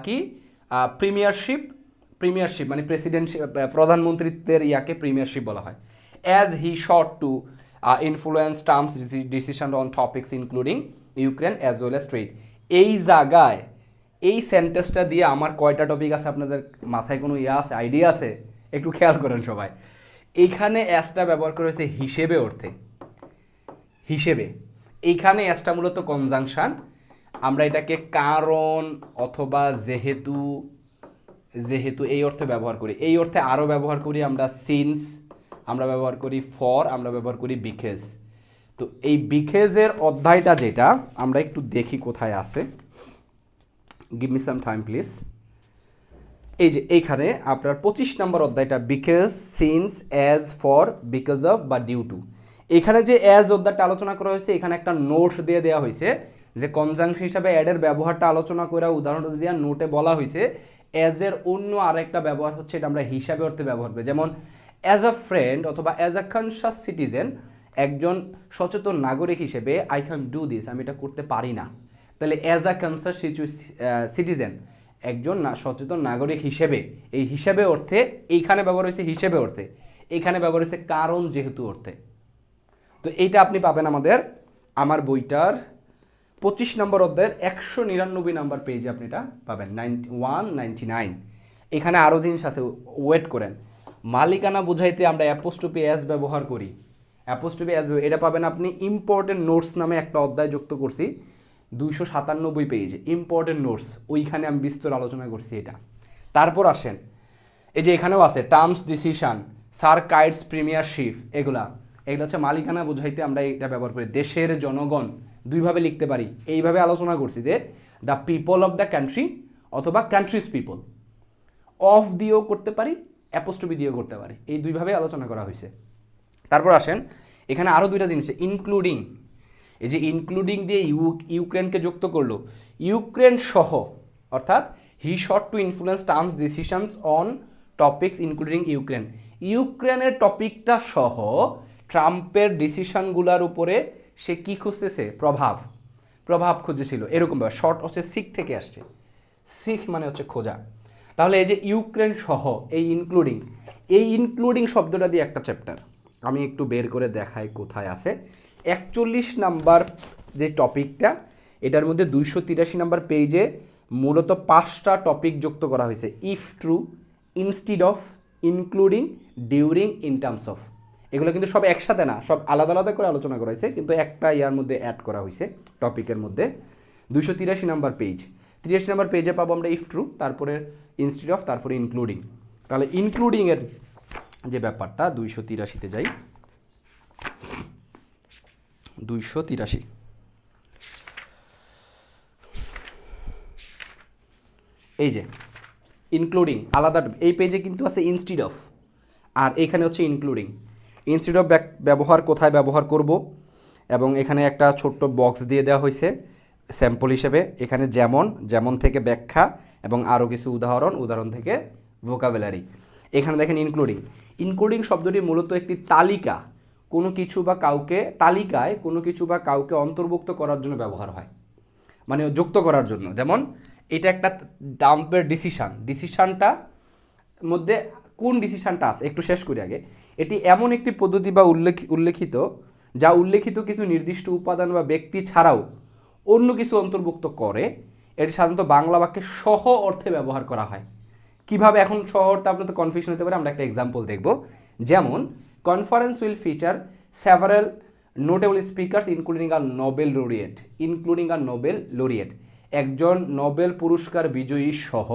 কি প্রিমিয়ারশিপ মানে প্রেসিডেন্টশিপ, প্রধানমন্ত্রীত্বের ইয়াকে প্রিমিয়ারশিপ বলা হয়। As he sought to influence Trump's decision on topics including Ukraine as well as trade. এই জায়গায় এই সেন্টেন্সটা দিয়ে আমার কয়টা টপিক আছে আপনাদের মাথায় কোনো ইয়া আছে, আইডিয়া আছে? একটু খেয়াল করেন সবাই। এইখানে অ্যাজটা ব্যবহার করা হয়েছে হিসেবে অর্থে, হিসেবে। এইখানে অ্যাজটা মূলত কনজাংশন, আমরা এটাকে কারণ অথবা যেহেতু, যেহেতু এই অর্থে ব্যবহার করি। এই অর্থে আরও ব্যবহার করি আমরা সিন্স, আমরা ব্যবহার করি ফর, আমরা ব্যবহার করি বিকজ। তো এই বিকজের অধ্যায়টা যেটা আমরা একটু দেখি কোথায় আছে, give me some time please. এই যে এইখানে আপনার 25 নম্বর অধ্যায়টা, because, since, as, for, because of বা ডিউ টু। এখানে যে অ্যাজ অধ্যায়টা আলোচনা করা হয়েছে, এখানে একটা নোট দিয়ে দেওয়া হয়েছে যে কনজাংশন হিসাবে অ্যাডের ব্যবহারটা আলোচনা করে উদাহরণটা দিয়ে নোটে বলা হয়েছে অ্যাজের অন্য আরেকটা ব্যবহার হচ্ছে, এটা আমরা হিসাবে অর্থে ব্যবহার করি। যেমন অ্যাজ আ ফ্রেন্ড অথবা অ্যাজ আ কনসাস সিটিজেন, একজন সচেতন নাগরিক হিসেবে আই ক্যান ডু দিস, আমি এটা করতে পারি না। তাহলে অ্যাজ আ কনসাস সিটিজেন, একজন সচেতন নাগরিক হিসেবে, এই হিসেবে অর্থে এইখানে ব্যবহার হয়েছে হিসেবে অর্থে, এখানে ব্যবহার হয়েছে কারণ যেহেতু অর্থে। তো এইটা আপনি পাবেন আমাদের আমার বইটার 25 নম্বর অধ্যায়ের 199 নম্বর পেজে আপনি এটা পাবেন, 199। এখানে আরও জিনিস আছে, ওয়েট করেন। মালিকানা বোঝাইতে আমরা অ্যাপোস্ট্রফি অ্যাজ ব্যবহার করি, অ্যাপোস্ট্রফি অ্যাজ, এটা পাবেন আপনি ইম্পর্টেন্ট নোটস নামে একটা অধ্যায় যুক্ত করছি 297 পেজে, ইম্পর্টেন্ট নোটস, ওইখানে আমি বিস্তর আলোচনা করছি এটা। তারপর আসেন, এই যে এখানেও আছে টার্মস, ডিসিশন, স্যার কায়েরস প্রিমিয়ারশিপ, এগুলো হচ্ছে মালিকানা বোঝাইতে আমরা এটা ব্যবহার করি। দেশের জনগণ দুইভাবে লিখতে পারি, এইভাবে আলোচনা করছি যে the people of the country অথবা কান্ট্রিজ পিপল, অফ দিয়েও করতে পারি, অ্যাপোস্ট্রফি দিয়েও করতে পারি, এই দুইভাবে আলোচনা করা হয়েছে। তারপর আসেন, এখানে আরও দুইটা জিনিস, ইনক্লুডিং, এই যে ইনক্লুডিং দিয়ে ইউক্রেনকে যুক্ত করলো, ইউক্রেন সহ, অর্থাৎ he sought to influence Trump's decisions on topics including Ukraine, ইউক্রেনের টপিকটা সহ ট্রাম্পের ডিসিশনগুলোর উপরে সে কি খুঁজতেছে? প্রভাব খুঁজেছিল, এরকম ব্যাপার। শর্ট হচ্ছে সিক থেকে আসছে, সিক মানে হচ্ছে খোঁজা। তাহলে এই যে ইউক্রেন সহ, এই ইনক্লুডিং শব্দটা দিয়ে একটা চ্যাপ্টার আমি একটু বের করে দেখাই কোথায় আছে। 41 নাম্বার যে টপিকটা, এটার মধ্যে 283 নাম্বার পেজে মূলত 5টা টপিক যুক্ত করা হয়েছে। If true, instead of, including, during, in terms of. এগুলো কিন্তু সব একসাথে না, সব আলাদা আলাদা করে আলোচনা করা হয়েছে, কিন্তু একটা ইয়ার মধ্যে অ্যাড করা হয়েছে টপিকের মধ্যে। 283 নাম্বার পেজ, 83 নাম্বার পেজে পাবো আমরা ইফ ট্রু, তারপরে ইনস্টিড অফ, তারপরে ইনক্লুডিং। তাহলে ইনক্লুডিংয়ের যে ব্যাপারটা, 283-তে যাই, 283, এই যে ইনক্লুডিং আলাদা, এই পেজে কিন্তু আছে ইনস্টিড অফ, আর এখানে হচ্ছে ইনক্লুডিং। ইনস্টিড অফ ব্যবহার কোথায় ব্যবহার করব, এবং এখানে একটা ছোট্ট বক্স দিয়ে দেওয়া হয়েছে স্যাম্পল হিসেবে। এখানে যেমন থেকে ব্যাখ্যা এবং আরও কিছু উদাহরণ থেকে ভোকাবুলারি। এখানে দেখেন ইনক্লুডিং শব্দটি মূলত একটি তালিকা, কোনো কিছু বা কাউকে, তালিকায় কোনো কিছু বা কাউকে অন্তর্ভুক্ত করার জন্য ব্যবহার হয়, মানে যুক্ত করার জন্য। যেমন এটা একটা ট্রাম্পের ডিসিশনটা মধ্যে কোন ডিসিশনটা আছে একটু শেষ করি আগে। এটি এমন একটি পদ্ধতি বা উল্লেখিত যা উল্লেখিত কিছু নির্দিষ্ট উপাদান বা ব্যক্তি ছাড়াও অন্য কিছু অন্তর্ভুক্ত করে। এটি সাধারণত বাংলা বাক্যে সহ অর্থে ব্যবহার করা হয়। কিভাবে এখন সহ অর্থে আপনার তো কনফিউশন হতে পারে, আমরা একটা এক্সাম্পল দেখব। যেমন conference will feature several notable speakers including a Nobel laureate, একজন নোবেল পুরস্কার বিজয়ী সহ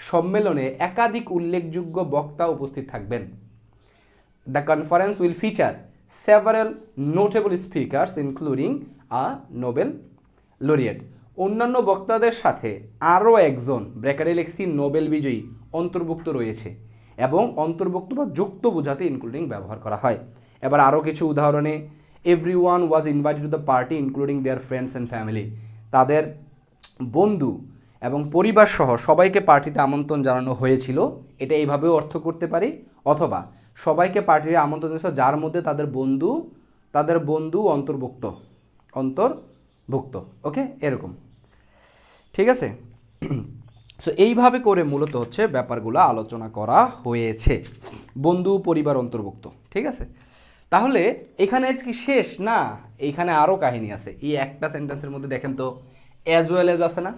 সম্মেলনে একাধিক উল্লেখযোগ্য বক্তা উপস্থিত থাকবেন। The conference will feature several notable speakers including a Nobel laureate. অন্যান্য বক্তাদের সাথে আরও একজন, ব্র্যাকেটে লিখছি নোবেল বিজয়ী, অন্তর্ভুক্ত রয়েছে, এবং অন্তর্ভুক্ত বা যুক্ত বোঝাতে ইনক্লুডিং ব্যবহার করা হয়। এবার আরও কিছু উদাহরণে, everyone was invited to the party including their friends and family. তাদের বন্ধু এবং পরিবার সহ সবাইকে পার্টিতে আমন্ত্রণ জানানো হয়েছিল, এটা এইভাবেও অর্থ করতে পারি। অথবা সবাইকে পার্টিতে আমন্ত্রণ জানিয়েছিল যার মধ্যে তাদের বন্ধু অন্তর্ভুক্ত। ওকে, এরকম, ঠিক আছে। সো এইভাবে করে মূলত হচ্ছে ব্যাপারগুলো আলোচনা করা হয়েছে, বন্ধু পরিবার অন্তর্ভুক্ত, ঠিক আছে। তাহলে এখানে কি শেষ না, এইখানে আরও কাহিনী আছে। এই একটা সেন্টেন্সের মধ্যে দেখেন তো অ্যাজ ওয়েল এজ আছে না,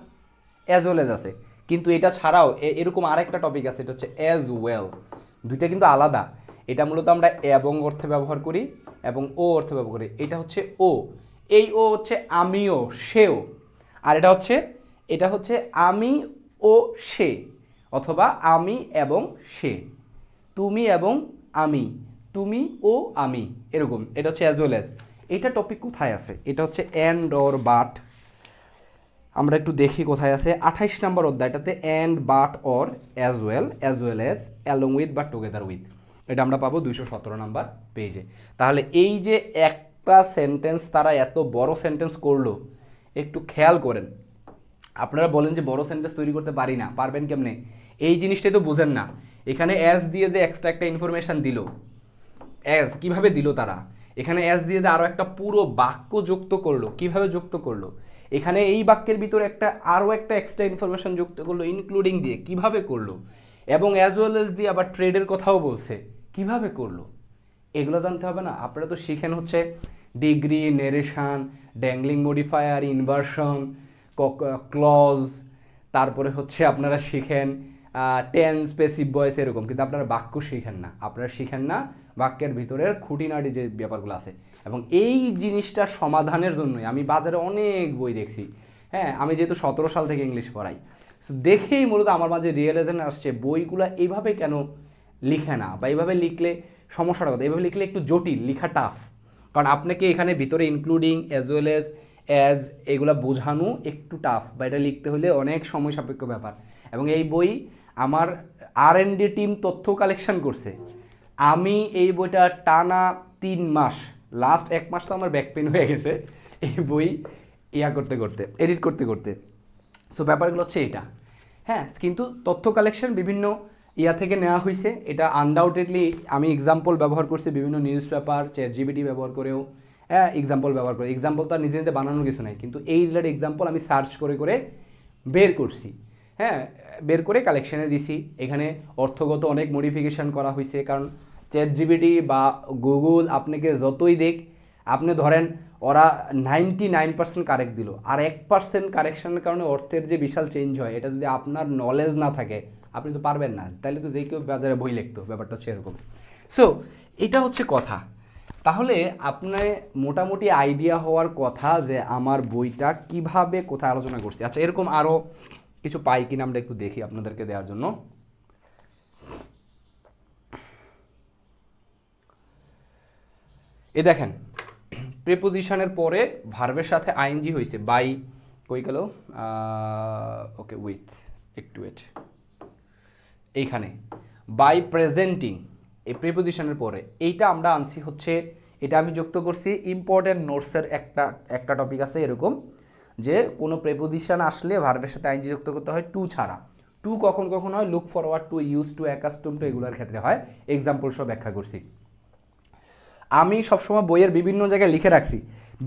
অ্যাজ ওয়েল এজ আছে, কিন্তু এটা ছাড়াও এরকম আরেকটা টপিক আছে, এটা হচ্ছে অ্যাজ ওয়েল। দুইটা কিন্তু আলাদা। এটা মূলত আমরা এবং অর্থে ব্যবহার করি এবং ও অর্থে ব্যবহার করি। এটা হচ্ছে ও, এই ও হচ্ছে আমিও সেও, আর এটা হচ্ছে আমি ও সে, অথবা আমি এবং সে, তুমি এবং আমি, তুমি ও আমি, এরকম। এটা হচ্ছে অ্যাজ ওয়েল অ্যাজ। এটা টপিক কোথায় আছে? এটা হচ্ছে অ্যান্ড অর বাট। আমরা একটু দেখি কোথায় আছে। 28 নম্বর অধ্যায়টাতে and but or as well as, along with বা টুগেদার উইথ, এটা আমরা পাবো 217 নম্বর পেজে। তাহলে এই যে একটা সেন্টেন্স তারা এত বড় সেন্টেন্স করলো, একটু খেয়াল করেন। আপনারা বলেন যে বড় সেন্টেন্স তৈরি করতে পারি না, পারবেন কেমনে? এই জিনিসটাই তো বুঝেন না। এখানে অ্যাজ দিয়ে যে এক্সট্রা একটা ইনফরমেশান দিল, অ্যাজ কীভাবে দিল তারা, এখানে অ্যাজ দিয়ে আরও একটা পুরো বাক্য যুক্ত করলো। কিভাবে যুক্ত করলো? এখানে এই বাক্যের ভিতরে আরও একটা এক্সট্রা ইনফরমেশন যুক্ত করলো ইনক্লুডিং দিয়ে। কিভাবে করলো? এবং অ্যাজ ওয়েল এজ দিয়ে আবার ট্রেডের কথাও বলছে। কিভাবে করলো? এগুলো জানতে হবে না? আপনারা তো শিখেন হচ্ছে degree, narration, dangling modifier, inversion, clause, তারপরে হচ্ছে আপনারা শিখেন টেন্স, প্যাসিভ ভয়েস, এরকম। কিন্তু আপনারা বাক্য শিখেন না, বাক্যের ভিতরের খুঁটিনাটি যে ব্যাপারগুলো আছে। এবং এই জিনিসটার সমাধানের জন্যই আমি বাজারে অনেক বই দেখছি। হ্যাঁ, আমি যেহেতু 17 সাল থেকে ইংলিশ পড়াই, সো দেখেই মূলত আমার মাঝে রিয়েলাইজেশন আসছে বইগুলো এইভাবে কেন লিখে না, বা এইভাবে লিখলে সমস্যাটা কথা। এইভাবে লিখলে একটু জটিল, লেখা টাফ। কারণ আপনাকে এখানে ভিতরে ইনক্লুডিং, অ্যাজ ওয়েল অ্যাজ এগুলা বোঝানো একটু টাফ, বা এটা লিখতে হলে অনেক সময় সাপেক্ষ ব্যাপার। এবং এই বই আমার R&D টিম তথ্য কালেকশন করছে। আমি এই বইটা টানা 3 মাস, লাস্ট 1 মাস তো আমার ব্যাক পেন হয়ে গেছে এই বই এডিট করতে করতে। সো ব্যাপারগুলো হচ্ছে এটা। হ্যাঁ, কিন্তু তথ্য কালেকশন বিভিন্ন থেকে নেওয়া হয়েছে। এটা আনডাউটেডলি আমি এক্সাম্পল ব্যবহার করছি বিভিন্ন নিউজ পেপার, ChatGPT ব্যবহার করেও। হ্যাঁ, এক্সাম্পল ব্যবহার করে। এক্সাম্পল তো আর নিজে নিজে বানানোর কিছু নাই, কিন্তু এই রিলেটেড এক্সাম্পল আমি সার্চ করে বের করছি। হ্যাঁ, বের করে কালেকশানে দিছি। এখানে অর্থগত অনেক মডিফিকেশান করা হয়েছে, কারণ ChatGPT বা গুগল আপনাকে যতই দেখ, আপনি ধরেন ওরা 99% কারেক্ট দিল, আর 1% কারেকশানের কারণে অর্থের যে বিশাল চেঞ্জ হয়, এটা যদি আপনার নলেজ না থাকে আপনি তো পারবেন না। তাহলে তো যে কেউ বাজারে বই লিখতো, ব্যাপারটা হচ্ছে এরকম। সো এটা হচ্ছে কথা। তাহলে আপনার মোটামুটি আইডিয়া হওয়ার কথা যে আমার বইটা কিভাবে কোথায় আলোচনা করছি। আচ্ছা, এরকম আরও কিছু পাই কিনা আমরা একটু দেখি আপনাদেরকে দেওয়ার জন্য। এ দেখেন, প্রিপোজিশনের পরে ভার্বের সাথে আইএনজি হয়েছে। বাই কই গেল? ওকে, উইথ, একটু ওয়েট। এইখানে বাই প্রেজেন্টিং, এই প্রিপোজিশনের পরে এইটা আমরা আনছি হচ্ছে, এটা আমি যুক্ত করছি ইম্পর্টেন্ট নোটসের একটা টপিক আছে এরকম, যে কোনো প্রিপোজিশন আসলে ভার্বের সাথে আইএনজি যুক্ত করতে হয় টু ছাড়া। টু কখন কখন হয়? Look forward to, use to, accustom two, এগুলোর ক্ষেত্রে হয়। এক্সাম্পল সব ব্যাখ্যা করছি। আমি সবসময় বইয়ের বিভিন্ন জায়গায় লিখে রাখছি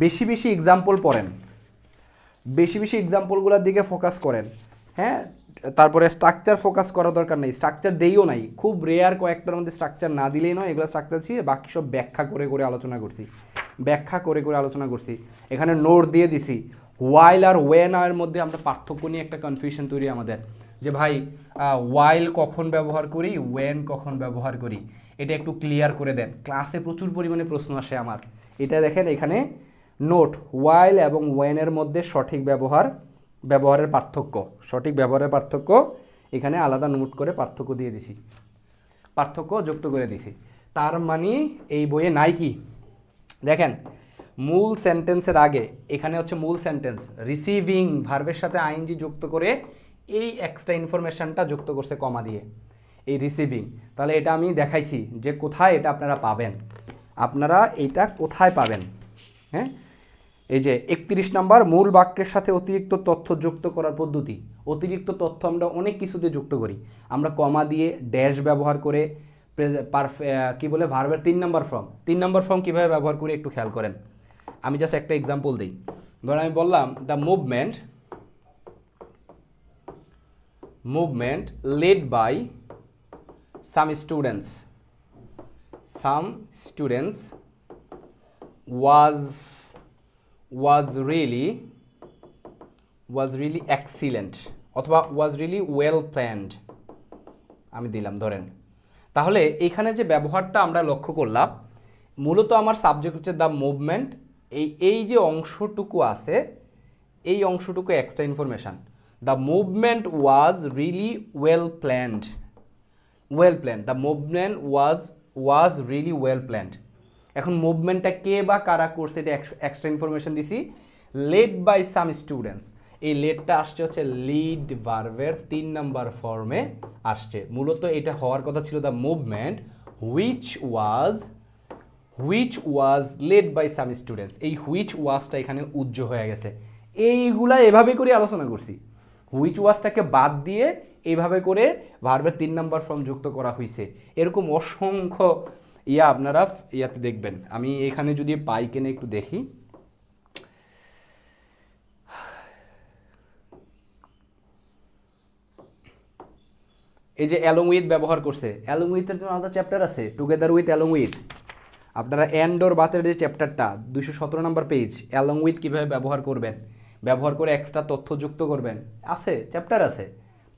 বেশি বেশি এক্সাম্পল পড়েন, বেশি বেশি এক্সাম্পলগুলোর দিকে ফোকাস করেন। হ্যাঁ, তারপরে স্ট্রাকচার ফোকাস করা দরকার নেই, স্ট্রাকচার দেইও নাই, খুব রেয়ার কয়েকটার মধ্যে স্ট্রাকচার না দিলেই নয়, এগুলো স্ট্রাকচার ছিল, বাকি সব ব্যাখ্যা করে আলোচনা করছি। এখানে নোট দিয়ে দিছি। ওয়াইল আর ওয়েন এর মধ্যে আমরা পার্থক্য নিয়ে একটা কনফিউশন তৈরি আমাদের, যে ভাই ওয়াইল কখন ব্যবহার করি, ওয়েন কখন ব্যবহার করি, এটা একটু ক্লিয়ার করে দেন। ক্লাসে প্রচুর পরিমাণে প্রশ্ন আসে আমার। এটা দেখেন এখানে নোট, ওয়াইল এবং ওয়েনের মধ্যে সঠিক ব্যবহারের পার্থক্য এখানে আলাদা নোট করে পার্থক্য যুক্ত করে দিছি। তার মানে এই বইয়ে নাই কি, দেখেন মূল সেন্টেন্সের আগে এখানে হচ্ছে মূল সেন্টেন্স, রিসিভিং ভার্বের সাথে আইএনজি যুক্ত করে এই এক্সট্রা ইনফরমেশনটা যুক্ত করছে কমা দিয়ে, এই রিসিভিং। তাহলে এটা আমি দেখাইছি যে কোথায় এটা আপনারা পাবেন, আপনারা এইটা কোথায় পাবেন। হ্যাঁ, এই যে 31 নম্বর, মূল বাক্যের সাথে অতিরিক্ত তথ্য যুক্ত করার পদ্ধতি। অতিরিক্ত তথ্য আমরা অনেক কিছুতে যুক্ত করি, আমরা কমা দিয়ে, ড্যাশ ব্যবহার করে, কি বলে ভার্বের 3 নম্বর ফর্ম। 3 নম্বর ফর্ম কীভাবে ব্যবহার করি একটু খেয়াল করেন। আমি জাস্ট একটা এক্সাম্পল দিই। ধরুন আমি বললাম the movement led by some students was really excellent অথবা was really well planned আমি দিলাম ধরেন। তাহলে এখানে যে ব্যবহারটা আমরা লক্ষ্য করলাম, মূলত আমার সাবজেক্ট হচ্ছে দ্য মুভমেন্ট, এই যে অংশটুকু আছে, এই অংশটুকু extra information. The movement was really well planned, the movement was really well planned. এখন মুভমেন্টটা কে বা কারা করছে এটা এক্সট্রা ইনফরমেশন দিছি, লেড বাই সাম স্টুডেন্টস। এই লেডটা আসছে হচ্ছে লিড ভার্বের 3 নম্বর ফর্মে আসছে। মূলত এটা হওয়ার কথা ছিল the movement which was led by some students. এই হুইচ ওয়াজটা এখানে উজ্জ্ব হয়ে গেছে। এইগুলা এভাবে করে আলোচনা করছি, হুইচ ওয়াজটাকে বাদ দিয়ে এইভাবে করে ভার্বের 3 নম্বর ফর্ম যুক্ত করা হয়েছে। এরকম অসংখ্য আপনারা ইয়াতে দেখবেন। আমি এখানে যদি পাই কেনে একটু দেখি, এই যে অ্যালং উইথ ব্যবহার করছে, অ্যালং উইথের জন্য আলাদা চ্যাপ্টার আছে, টুগেদার উইথ অ্যালং উইথ। আপনারা অ্যান্ড অর বাতের যে চ্যাপ্টারটা 217 নম্বর পেজ, অ্যালং উইথ কীভাবে ব্যবহার করবেন, ব্যবহার করে এক্সট্রা তথ্য যুক্ত করবেন, আছে চ্যাপ্টার আছে,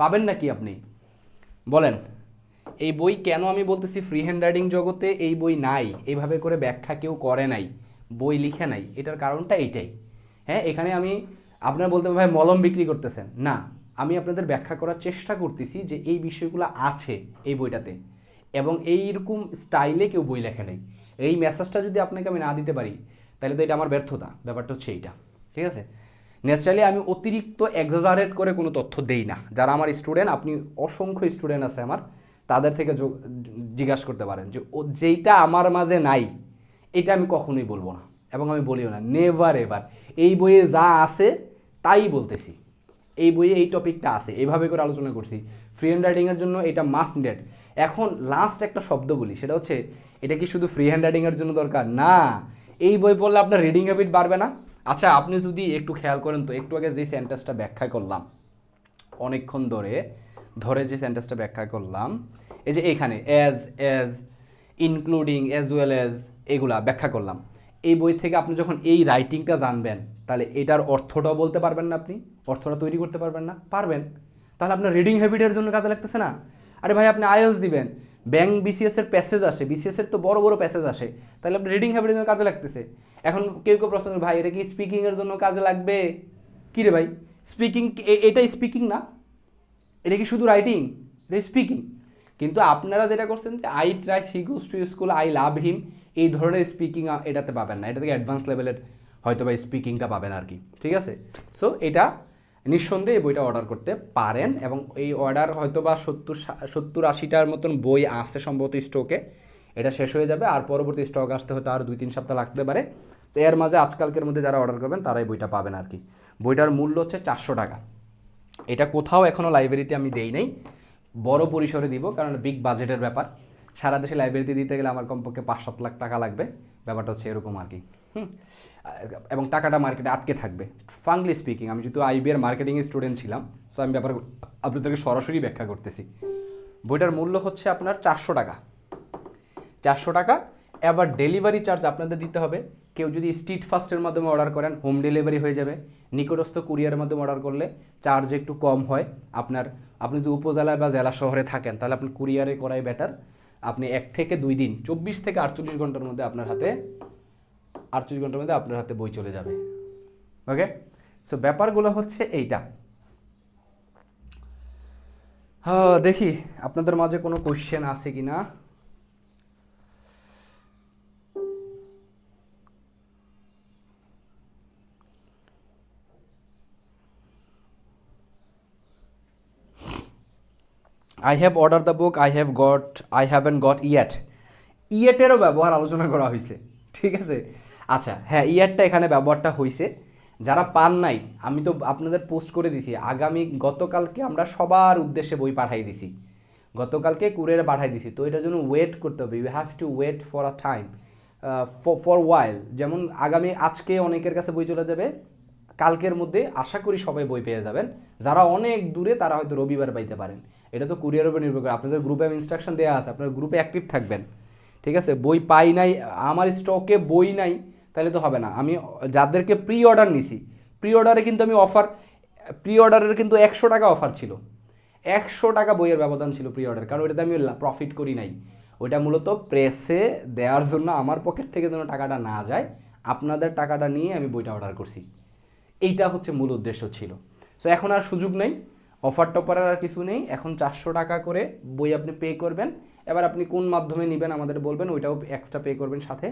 পাবেন নাকি আপনি বলেন? এই বই কেন আমি বলতেছি ফ্রি হ্যান্ড রাইটিং জগতে এই বই নাই, এইভাবে করে ব্যাখ্যা কেউ করে নাই, বই লিখে নাই, এটার কারণটা এইটাই। হ্যাঁ, এখানে আমি আপনারা বলতে ভাই মলম বিক্রি করতেছেন না, আমি আপনাদের ব্যাখ্যা করার চেষ্টা করতেছি যে এই বিষয়গুলো আছে এই বইটাতে, এবং এইরকম স্টাইলে কেউ বই লেখে নেই। এই মেসেজটা যদি আপনাকে আমি না দিতে পারি তাহলে তো এটা আমার ব্যর্থতা, ব্যাপারটা হচ্ছে এইটা, ঠিক আছে? ন্যাচারালি আমি অতিরিক্ত এক্সাজারেট করে কোনো তথ্য দেই না। যারা আমার স্টুডেন্ট, আপনি অসংখ্য স্টুডেন্ট আছে আমার, তাদের থেকে জিজ্ঞাসা করতে পারেন যে যেইটা আমার মাঝে নাই এটা আমি কখনোই বলবো না, এবং আমি বলিও না, নেভার এভার। এই বইয়ে যা আছে তাই বলতেছি, এই বইয়ে এই টপিকটা আছে, এইভাবে করে আলোচনা করছি। ফ্রি হ্যান্ড রাইটিংয়ের জন্য এটা মাস্ট নিডেড। এখন লাস্ট একটা শব্দ বলি, সেটা হচ্ছে এটা কি শুধু ফ্রি হ্যান্ড রাইটিংয়ের জন্য দরকার? না, এই বই পড়লে আপনার রিডিং হ্যাবিট বাড়বে না? আচ্ছা, আপনি যদি একটু খেয়াল করেন তো, একটু আগে যে সেন্টেন্সটা ব্যাখ্যা করলাম, অনেকক্ষণ ধরে যে সেন্টেন্সটা ব্যাখ্যা করলাম, এই যে এখানে as including, as well as, এগুলা ব্যাখ্যা করলাম। এই বই থেকে আপনি যখন এই রাইটিংটা জানবেন, তাহলে এটার অর্থটাও বলতে পারবেন না, আপনি অর্থটা তৈরি করতে পারবেন না, পারবেন। তাহলে আপনার রিডিং হ্যাবিটের জন্য কাজে লাগতেছে না? আরে ভাই, আপনি আইএলটিএস দিবেন, ব্যাংক বিসিএসের প্যাসেজ আসে, বিসিএসের তো বড় বড় প্যাসেজ আসে, তাহলে আপনি রিডিং হ্যাবিটের জন্য কাজে লাগতেছে। এখন কেউ প্রশ্ন করে, ভাই এটা কি স্পিকিংয়ের জন্য কাজে লাগবে? কী রে ভাই, স্পিকিং এটা স্পিকিং না? এটা কি শুধু রাইটিং? এটা স্পিকিং। কিন্তু আপনারা যেটা করছেন যে I try, he goes to school, I love him, এই ধরনের স্পিকিং এটাতে পাবেন না। এটা থেকে অ্যাডভান্স লেভেলের হয়তো বা স্পিকিংটা পাবেন আর কি, ঠিক আছে? সো এটা নিঃসন্দেহে এই বইটা অর্ডার করতে পারেন, এবং এই অর্ডার হয়তো বা 70-80টার মতন বই আছে সম্ভবত স্টকে, এটা শেষ হয়ে যাবে, আর পরবর্তী স্টক আসতে হয়তো আর 2-3 সপ্তাহ লাগতে পারে। তো এর মাঝে আজকালকের মধ্যে যারা অর্ডার করবেন তারাই বইটা পাবেন আর কি। বইটার মূল্য হচ্ছে 400 টাকা। এটা কোথাও এখনও লাইব্রেরিতে আমি দেই নাই, বড় পরিসরে দিব, কারণ বিগ বাজেটের ব্যাপার। সারা দেশে লাইব্রেরিতে দিতে গেলে আমার কমপক্ষে 5-7 লাখ টাকা লাগবে, ব্যাপারটা হচ্ছে এরকম আর কি। এবং টাকাটা মার্কেটে আটকে থাকবে। ফ্রাঙ্কলি স্পিকিং, আমি যেহেতু আইবিএর মার্কেটিং স্টুডেন্ট ছিলাম, সো আমি ব্যাপার আপনাদেরকে সরাসরি ব্যাখ্যা করতেছি। বইটার মূল্য হচ্ছে আপনার 400 টাকা। 400 টাকা। এবার ডেলিভারি চার্জ আপনাদের দিতে হবে। কেউ যদি স্ট্রিট ফাস্টের মাধ্যমে অর্ডার করেন, হোম ডেলিভারি হয়ে যাবে। নিকটস্থ কুরিয়ারের মাধ্যমে অর্ডার করলে চার্জ একটু কম হয়। আপনি যদি উপজেলায় বা জেলা শহরে থাকেন, তাহলে আপনি কুরিয়ারে করাই বেটার। আপনি 1 থেকে 2 দিন, 24 থেকে 48 ঘন্টার মধ্যে আপনার হাতে বই চলে যাবে। ওকে, সো ব্যাপারগুলো হচ্ছে এইটা। দেখি আপনাদের মাঝে কোনো কোশ্চেন আছে কি না। I have order the book, I haven't got yet. ইয়েটেরও ব্যবহার আলোচনা করা হয়েছে, ঠিক আছে। আচ্ছা হ্যাঁ, ইয়েটটা এখানে ব্যবহারটা হয়েছে। যারা পান নাই, আমি তো আপনাদের পোস্ট করে দিছি, গতকালকে আমরা সবার উদ্দেশ্যে বই পাঠাই দিছি, গতকালকে কুরিয়ারে পাঠাই দিছি। তো এটার জন্য ওয়েট করতে হবে, you have to wait for a time, for while. যেমন আজকে অনেকের কাছে বই চলে যাবে, কালকের মধ্যে আশা করি সবাই বই পেয়ে যাবেন। যারা অনেক দূরে তারা হয়তো রবিবার পাইতে পারেন। এটা তো কুরিয়ারের উপর নির্ভর করে। আপনাদের গ্রুপে আমি ইনস্ট্রাকশন দেওয়া আছে, আপনার গ্রুপে অ্যাক্টিভ থাকবেন, ঠিক আছে। বই পাই নাই, আমার স্টকে বই নাই, তাহলে তো হবে না। আমি যাদেরকে প্রি অর্ডার নিছি, প্রি অর্ডারে কিন্তু আমি প্রি অর্ডারের কিন্তু 100 টাকা অফার ছিল, 100 টাকা বইয়ের ব্যবধান ছিল প্রি অর্ডার, কারণ ওইটাতে আমি প্রফিট করি নাই। ওইটা মূলত প্রেসে দেওয়ার জন্য আমার পকেট থেকে যেন টাকাটা না যায়, আপনাদের টাকাটা নিয়ে আমি বইটা অর্ডার করছি। এইটা হচ্ছে মূল উদ্দেশ্য ছিল। সো এখন আর সুযোগ নেই, অফার টপারের আর কিছু নেই। এখন 400 টাকা করে বই আপনি পে করবেন। এবার আপনি কোন মাধ্যমে নেবেন আমাদের বলবেন, ওইটাও এক্সট্রা পে করবেন সাথে।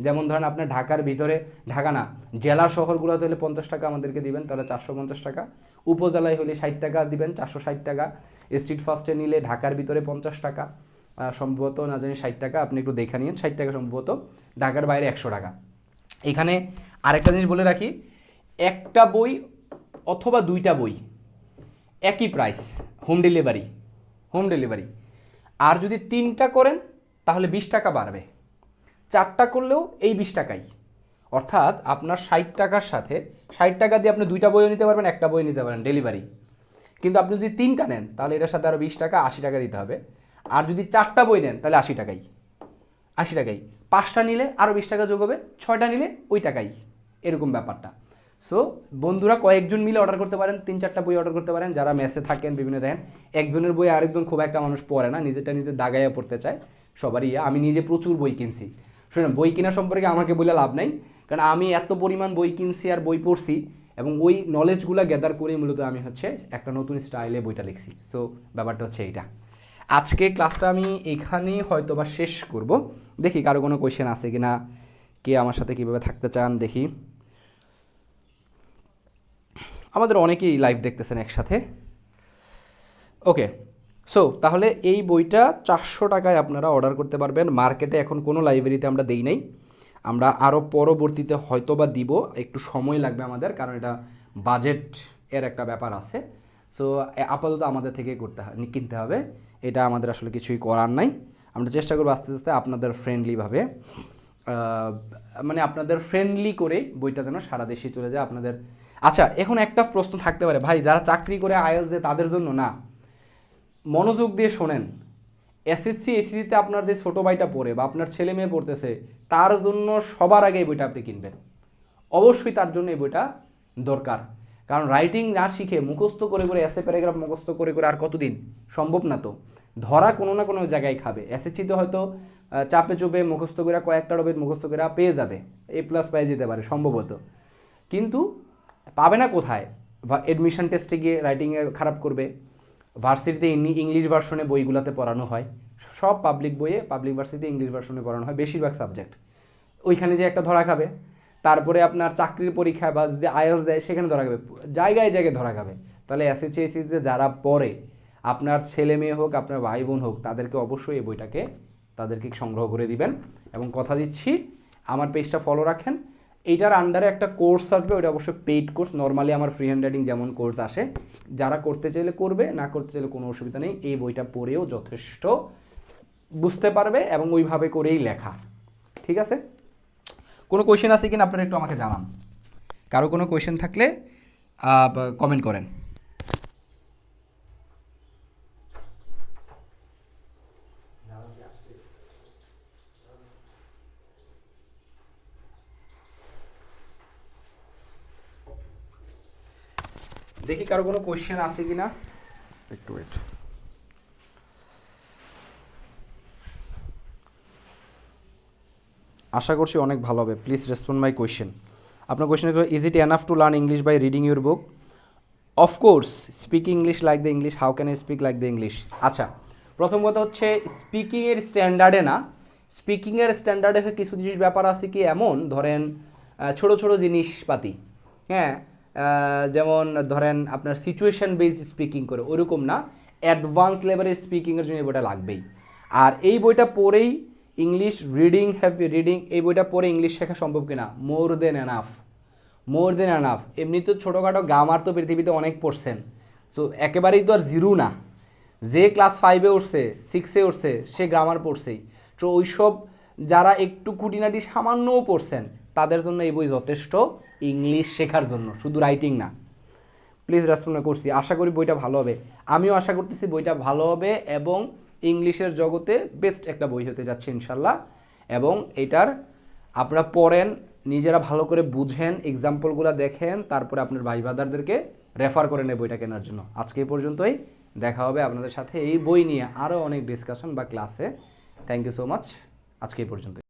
যেমন ধরেন আপনার ঢাকার ভিতরে, ঢাকা না, জেলা শহরগুলোতে হলে 50 টাকা আমাদেরকে দিবেন, তাহলে 450 টাকা। উপজেলায় হলে 60 টাকা দিবেন, 460 টাকা। স্ট্রিট ফাস্টে নিলে ঢাকার ভিতরে 50 টাকা, সম্ভবত না জানি 60 টাকা, আপনি একটু দেখে নিন, 60 টাকা সম্ভবত। ঢাকার বাইরে 100 টাকা। এখানে আরেকটা জিনিস বলে রাখি, একটা বই অথবা দুইটা বই একই price, home delivery, home delivery. আর যদি 3টা করেন তাহলে 20 টাকা বাড়বে, 4টা করলেও এই 20 টাকাই। অর্থাৎ আপনার 60 টাকার সাথে 60 টাকা দিয়ে আপনি 2টা বইও নিতে পারবেন, একটা বই নিতে পারেন ডেলিভারি। কিন্তু আপনি যদি 3টা নেন তাহলে এটার সাথে আরও 20 টাকা, 80 টাকা দিতে হবে। আর যদি 4টা বই নেন তাহলে 80 টাকাই, 80 টাকাই। 5টা নিলে আরও 20 টাকা যোগ হবে, 6টা নিলে ওই টাকাই, এরকম ব্যাপারটা। সো বন্ধুরা কয়েকজন মিলে অর্ডার করতে পারেন, 3-4টা বই অর্ডার করতে পারেন। যারা মেসে থাকেন বিভিন্ন দেখেন, একজনের বই আরেকজন খুব একটা মানুষ পড়ে না, নিজেরটা নিজে দাগাইয়া পড়তে চায় সবারই। আমি নিজে প্রচুর বই কিনছি। শুনুন, বই কেনার সম্পর্কে আমাকে বলে লাভ নাই, কারণ আমি এত পরিমাণ বই কিনছি আর বই পড়ছি, এবং ওই নলেজগুলো গ্যাদার করে মূলত আমি হচ্ছে একটা নতুন স্টাইলে বইটা লিখছি। সো ব্যাপারটা হচ্ছে এইটা। আজকে ক্লাসটা আমি এখানেই হয়তো বা শেষ করব। দেখি কারো কোনো কোয়েশ্চেন আছে কি না, কে আমার সাথে কীভাবে থাকতে চান দেখি। আমাদের অনেকেই লাইভ দেখতেছেন একসাথে। ওকে, সো তাহলে এই বইটা 400 টাকায় আপনারা অর্ডার করতে পারবেন। মার্কেটে এখন কোনো লাইব্রেরিতে আমরা দেই নাই, আমরা আরও পরবর্তীতে হয়তো বা দিব, একটু সময় লাগবে আমাদের, কারণ এটা বাজেট এর একটা ব্যাপার আছে। সো আপাতত আমাদের থেকে কিনতে হবে, এটা আমাদের আসলে কিছুই করার নাই। আমরা চেষ্টা করবো আস্তে আস্তে আপনাদের ফ্রেন্ডলিভাবে, মানে আপনাদের ফ্রেন্ডলি করে বইটা যেন সারা দেশে চলে যায় আপনাদের। আচ্ছা, এখন একটা প্রশ্ন থাকতে পারে, ভাই যারা চাকরি করে আইএলটিএস দেয় তাদের জন্য না। মনোযোগ দিয়ে শোনেন, এসএসসি এসএসসিতে আপনার যে ছোটো ভাইটা পড়ে বা আপনার ছেলে মেয়ে পড়তেছে, তার জন্য সবার আগে এই বইটা আপনি কিনবেন। অবশ্যই তার জন্য এই বইটা দরকার, কারণ রাইটিং না শিখে মুখস্থ করে করে এসে প্যারাগ্রাফ মুখস্থ করে করে আর কতদিন, সম্ভব না তো। ধরা কোনো না কোনো জায়গায় খাবে। এসএসসিতে হয়তো চাপে চুপে মুখস্থ করে কয়েকটা রবের মুখস্থ করে পেয়ে যাবে, A+ পেয়ে যেতে পারে সম্ভবত, কিন্তু পাবে না কোথায়? এডমিশন টেস্টে গিয়ে রাইটিংয়ে খারাপ করবে। ভার্সিটিতে ইংলিশ ভার্সনে বইগুলোতে পড়ানো হয়, সব পাবলিক বইয়ে পাবলিক ভার্সিটিতে ইংলিশ ভার্সনে পড়ানো হয় বেশিরভাগ সাবজেক্ট। ওইখানে যে একটা ধরা খাবে, তারপরে আপনার চাকরির পরীক্ষা বা যদি আইএলটিএস দেয় সেখানে ধরা খাবে, জায়গায় জায়গায় ধরা খাবে। তাহলে এসএসসি এসএসসিতে যারা পড়ে, আপনার ছেলে মেয়ে হোক আপনার ভাই বোন হোক, তাদেরকে অবশ্যই এই বইটাকে তাদেরকে সংগ্রহ করে দিবেন। এবং কথা দিচ্ছি, আমার পেজটা ফলো রাখেন। এইটার আন্ডারে একটা কোর্স আসবে, ওইটা অবশ্যই পেইড কোর্স। নর্মালি আমার ফ্রি হ্যান্ড রাইটিং যেমন কোর্স আসে, যারা করতে চাইলে করবে, না করতে চাইলে কোনো অসুবিধা নেই। এই বইটা পড়েও যথেষ্ট বুঝতে পারবে এবং ওইভাবে করেই লেখা, ঠিক আছে। কোনো কোয়েশ্চেন আছে কিনা আপনারা একটু আমাকে জানান। কারো কোনো কোয়েশ্চেন থাকলে কমেন্ট করেন। দেখি কারো কোনো কোয়েশ্চেন আছে কিনা, একটু ওয়েট। আশা করছি অনেক ভালো হবে। Please respond my question. আপনার কোয়েশ্চেন হলো, is it enough to learn English by reading your book? Of course, speak English like the English, how can I speak like the English? আচ্ছা, প্রথম কথা হচ্ছে স্পিকিংয়ের স্ট্যান্ডার্ডে না, স্পিকিংয়ের স্ট্যান্ডার্ডে কিছু জিনিস ব্যাপার আছে কি, এমন ধরেন ছোট ছোট জিনিসপাতি, হ্যাঁ, যেমন ধরেন আপনার সিচুয়েশন বেসড স্পিকিং করে ওরকম না, অ্যাডভান্স লেভেলের স্পিকিংয়ের জন্য এই বইটা লাগবেই। আর এই বইটা পড়েই ইংলিশ রিডিং এই বইটা পড়ে ইংলিশ শেখা সম্ভব কিনা? মোর দেন এনাফ। এমনি তো ছোটোখাটো গ্রামার তো পৃথিবীতে অনেক পড়ছেন, তো একেবারেই তো আর জিরো না। যে ক্লাস 5-এ উঠছে 6-এ উঠছে সে গ্রামার পড়ছেই। তো ওইসব যারা একটু খুঁটিনাটি সামান্যও পড়ছেন তাদের জন্য এই বই যথেষ্ট ইংলিশ শেখার জন্য, শুধু রাইটিং না। প্লিজ রেসপন্ড করছি, আশা করি বইটা ভালো হবে। আমিও আশা করতেছি বইটা ভালো হবে এবং ইংলিশের জগতে বেস্ট একটা বই হতে যাচ্ছে ইনশাল্লাহ। এবং এটার আপনারা পড়েন, নিজেরা ভালো করে বুঝেন, এক্সাম্পলগুলো দেখেন, তারপরে আপনার ভাই ব্রাদারদেরকে রেফার করে নেন বইটা কেনার জন্য। আজকে এই পর্যন্তই, দেখা হবে আপনাদের সাথে এই বই নিয়ে আরও অনেক ডিসকাশন বা ক্লাসে। থ্যাংক ইউ সো মাচ, আজকে এই পর্যন্ত।